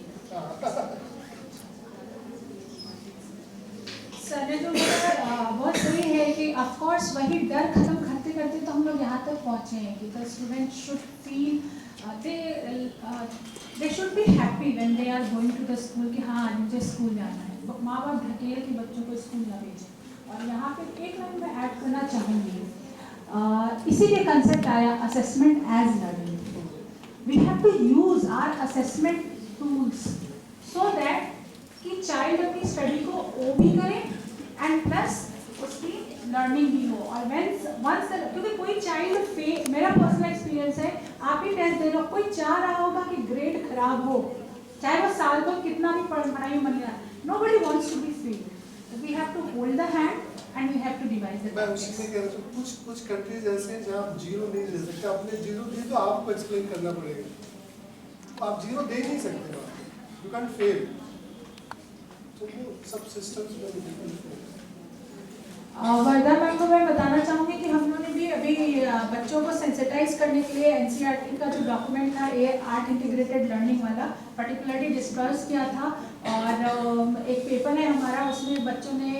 सर ने जो बोला बहुत सही है कि ऑफ कोर्स वही डर खत्म करते करते तो हम लोग यहाँ तक पहुँचे हैं कि the student should feel they should be happy when they are going to the school कि हाँ आज मुझे स्कूल जाना है। तो माँ बाप ढकेल के बच्चों को स्कूल न भेजें। और यहाँ पे एक लाइन मैं ऐड करना चाहूँगी, इसीलिए कंसेप्ट आया assessment as learning. We have to use our assessment tools so that कि चाइल्ड अपनी स्टडी को ओ भी करे एंड प्लस उसकी लर्निंग भी हो। और वंस क्योंकि कोई चाइल्ड मेरा पर्सनल एक्सपीरियंस है, आप ही टेस्ट दे रहे हो, कोई चाह रहा होगा कि ग्रेड खराब हो, चाहे वो साल भर कितना भी पढ़ाई में मन लगा, nobody wants to be fail. We have to hold the hand and we have to divide the. मैं उसी में कह रहा हूँ कुछ कंट्रीज ऐसे हैं जहाँ आप जीरो नहीं दे सकते, आपने जीरो दी तो आपको एक्सप्लेन करना पड़ेगा, आप जीरो दे नहीं सकते, यू कैंट फेल। तो वो सब सिस्टम्स में डिफरेंट है। वर्धा मैम को मैं बताना चाहूँगी कि हम लोगों ने भी अभी बच्चों को सेंसिटाइज करने के लिए एनसीईआरटी का जो डॉक्यूमेंट था आर्ट इंटीग्रेटेड लर्निंग वाला पर्टिकुलरली डिस्कस किया था। और एक पेपर है हमारा, उसमें बच्चों ने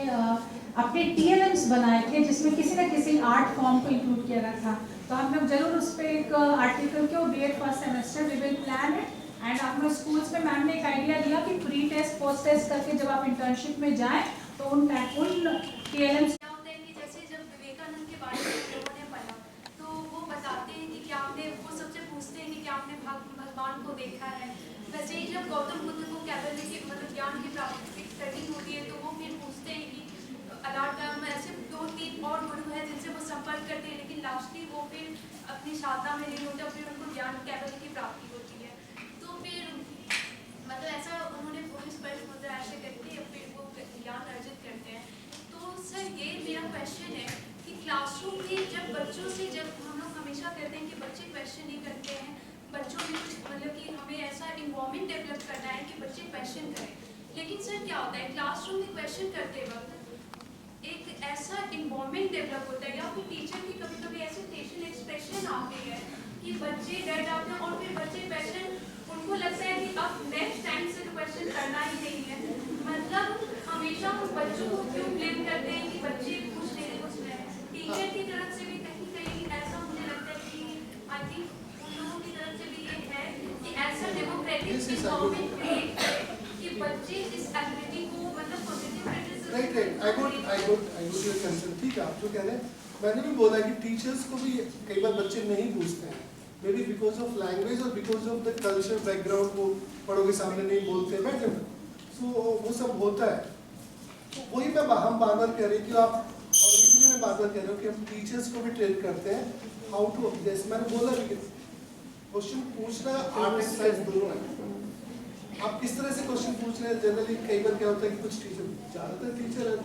अपने TLMs बनाए थे जिसमें किसी न किसी आर्ट फॉर्म को इंक्लूड किया गया था। तो हम लोग जरूर उस पर एक आर्टिकल क्यों BEd first semester we will plan it. And आप लोग स्कूल्स में मैम ने एक आइडिया दिया कि प्री टेस्ट पोस्ट टेस्ट करके जब आप इंटर्नशिप में जाएं तो उन TLMs जैसे जब विवेकानंद के बारे में लोगों ने पढ़ा तो वो बताते हैं कि क्या आपने, वो सबसे पूछते हैं कि क्या आपने भगवान को देखा है। वैसे ही जब गौतम बुद्ध को कैबल की मतलब ज्ञान की प्राप्ति करनी होती है तो वो फिर पूछते हैं कि अलाट ऐसे 2-3 और गुरु हैं जिनसे वो संपर्क करते हैं, लेकिन लास्टली वो फिर अपनी साधना में नहीं होते, फिर उनको ज्ञान कैबल की प्राप्ति होती है। तो फिर मतलब ऐसा उन्होंने पूरी स्पष्ट मुद्रा ऐसे करके फिर वो ज्ञान अर्जित करते हैं। तो सर ये मेरा क्वेश्चन है कि क्लासरूम में जब बच्चों से, जब हम लोग हमेशा कहते हैं कि बच्चे क्वेश्चन नहीं करते हैं, बच्चों में कुछ मतलब कि हमें ऐसा इन्वायरमेंट डेवलप करना है कि बच्चे क्वेश्चन करें, लेकिन सर क्या होता है क्लासरूम में क्वेश्चन करते वक्त एक ऐसा इन्वायरमेंट डेवलप होता है या फिर टीचर की कभी कभी ऐसे फेशियल एक्सप्रेशन आते हैं कि बच्चे डर जाते हैं और फिर बच्चे क्वेश्चन, उनको लगता है कि अब नेक्स्ट टाइम से तो क्वेश्चन करना ही नहीं है। मतलब हमेशा हम बच्चों को क्यों ब्लेम करते हैं कि बच्चे कुछ नहीं। टीचर की तरफ से भी कहीं ऐसा मुझे लगता है कि आई थिंक उन लोगों की तरफ से भी ये है कि ऐसा डेमोक्रेटिक इन्वायरमेंट क्रिएट करें कि बच्चे इस एक्टिविटी को मतलब positive right I got your concern. ठीक है, आप जो कह रहे हैं, मैंने भी बोला कि टीचर्स को भी कई बार बच्चे नहीं पूछते हैं, may be because of language और because of the culture background, वो बड़ों के सामने नहीं बोलते बैठे, सो वो सब होता है। तो वही हम बार बार कह रहे हैं कि आप, और इसलिए मैं बार बार कह रहा हूँ कि हम टीचर्स को भी ट्रेन करते हैं हाउ टू, जैसे मैंने बोला भी क्वेश्चन पूछना आर्ट एंड साइंस दोनों है। आप किस तरह से क्वेश्चन पूछ रहे हैं, जनरली कई बार क्या होता है कि कुछ टीचर, ज़्यादातर टीचर है,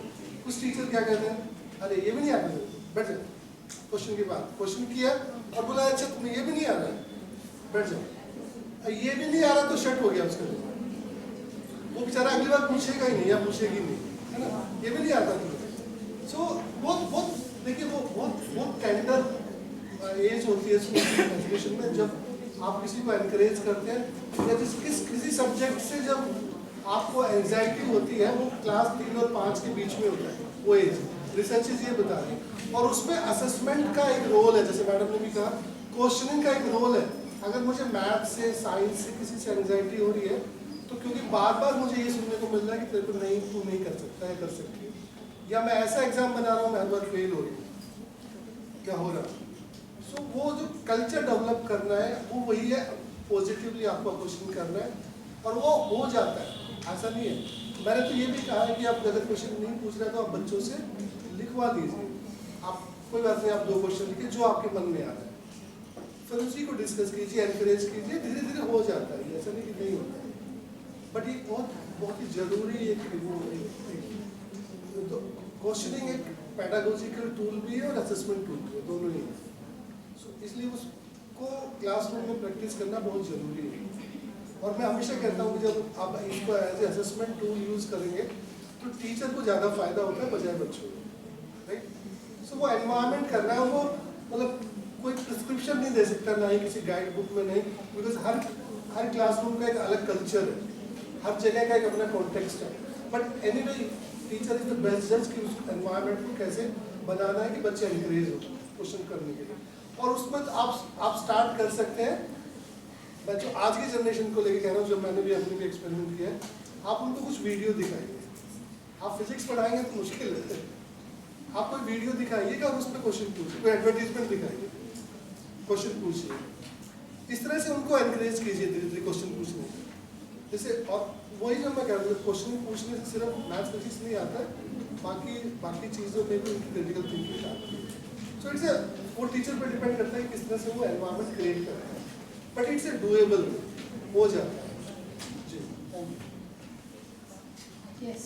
कुछ टीचर क्या कहते हैं, अरे ये भी नहीं आता, बैठ जाओ, क्वेश्चन के बाद क्वेश्चन किया और बोला अच्छा तुम्हें ये भी नहीं आ रहा है, बैठ जाओ, ये भी नहीं आ रहा तो शट हो गया उसका, वो बेचारा अगली बार पूछेगा ही नहीं या पूछेगी नहीं, है ना, ये भी नहीं आता तुम्हें। सो बहुत देखिए वो बहुत टेंडर एज होती है स्कूल एजुकेशन में, जब आप किसी को एनकरेज करते हैं या किसी सब्जेक्ट से जब आपको एंजाइटी होती है, वो क्लास 3 और 5 के बीच में होता है वो एज, रिसर्चेज ये बता रही है। और उसमें असेसमेंट का एक रोल है, जैसे मैडम ने भी कहा, क्वेश्चनिंग का एक रोल है। अगर मुझे मैथ से, साइंस से किसी से एंजाइटी हो रही है, तो क्योंकि बार बार मुझे ये सुनने को मिल रहा है कि तेरे को नहीं, तू नहीं कर सकता है, कर सकती है, या मैं ऐसा एग्जाम बना रहा हूँ मैं हर बार फेल हो रही हूँ, क्या हो रहा है। सो वो जो कल्चर डेवलप करना है वो वही है, पॉजिटिवली आपको क्वेश्चन करना है, और वो हो जाता है, ऐसा नहीं है। मैंने तो ये भी कहा है कि आप अगर क्वेश्चन नहीं पूछ रहे तो आप बच्चों से लिखवा दीजिए, आप कोई बात नहीं, आप 2 क्वेश्चन लिखिए जो आपके मन में आ रहा है, फिर उसी को डिस्कस कीजिए, एनकरेज कीजिए, धीरे धीरे हो जाता है, ऐसा नहीं कि नहीं होता है। बट ये बहुत ही जरूरी है कि वो तो क्वेश्चनिंग एक पेडागोजिकल टूल भी है और असेसमेंट टूल भी है, दोनों ही है। सो इसलिए उसको क्लासरूम में प्रैक्टिस करना बहुत ज़रूरी है। और मैं हमेशा कहता हूँ कि जब आप इसको as a assessment tool use करेंगे तो टीचर को ज़्यादा फायदा होता है बजाय बच्चों को, राइट। सो वो एनवायरनमेंट करना है, वो मतलब कोई प्रिस्क्रिप्शन नहीं दे सकता, ना ही किसी गाइड बुक में नहीं, बिकॉज हर क्लासरूम का एक अलग कल्चर है, हर जगह का एक अपना कॉन्टेक्स्ट है। But anyway teacher is the best जज कि उस एनवायरनमेंट को कैसे बनाना है कि बच्चे एनकरेज हो क्वेश्चन करने के लिए। और उसमें तो आप स्टार्ट कर सकते हैं, मैं जो आज की जनरेशन को लेके कह रहा हूँ, जो मैंने भी अपने भी एक्सपेरिमेंट किया है, आप उनको कुछ वीडियो दिखाइए। आप फिजिक्स पढ़ाएंगे तो मुश्किल है, आप कोई वीडियो दिखाइएगा और उस पर क्वेश्चन पूछिए, कोई एडवर्टीजमेंट दिखाइए, क्वेश्चन पूछिए, इस तरह से उनको एनकरेज कीजिए धीरे धीरे क्वेश्चन पूछने के। जैसे और वही जो मैं कह रहा हूँ, क्वेश्चन पूछने से सिर्फ मैथ्स फिजिक्स नहीं आता है, बाकी चीज़ों में भी उनकी क्रिटिकल थिंकिंग आती है। सो इट्स वो टीचर पर डिपेंड करता है कि किस तरह से वो एनवायरनमेंट क्रिएट कर रहा है, बट इट्स ए डूएबल, हो जाता है जी। Yes.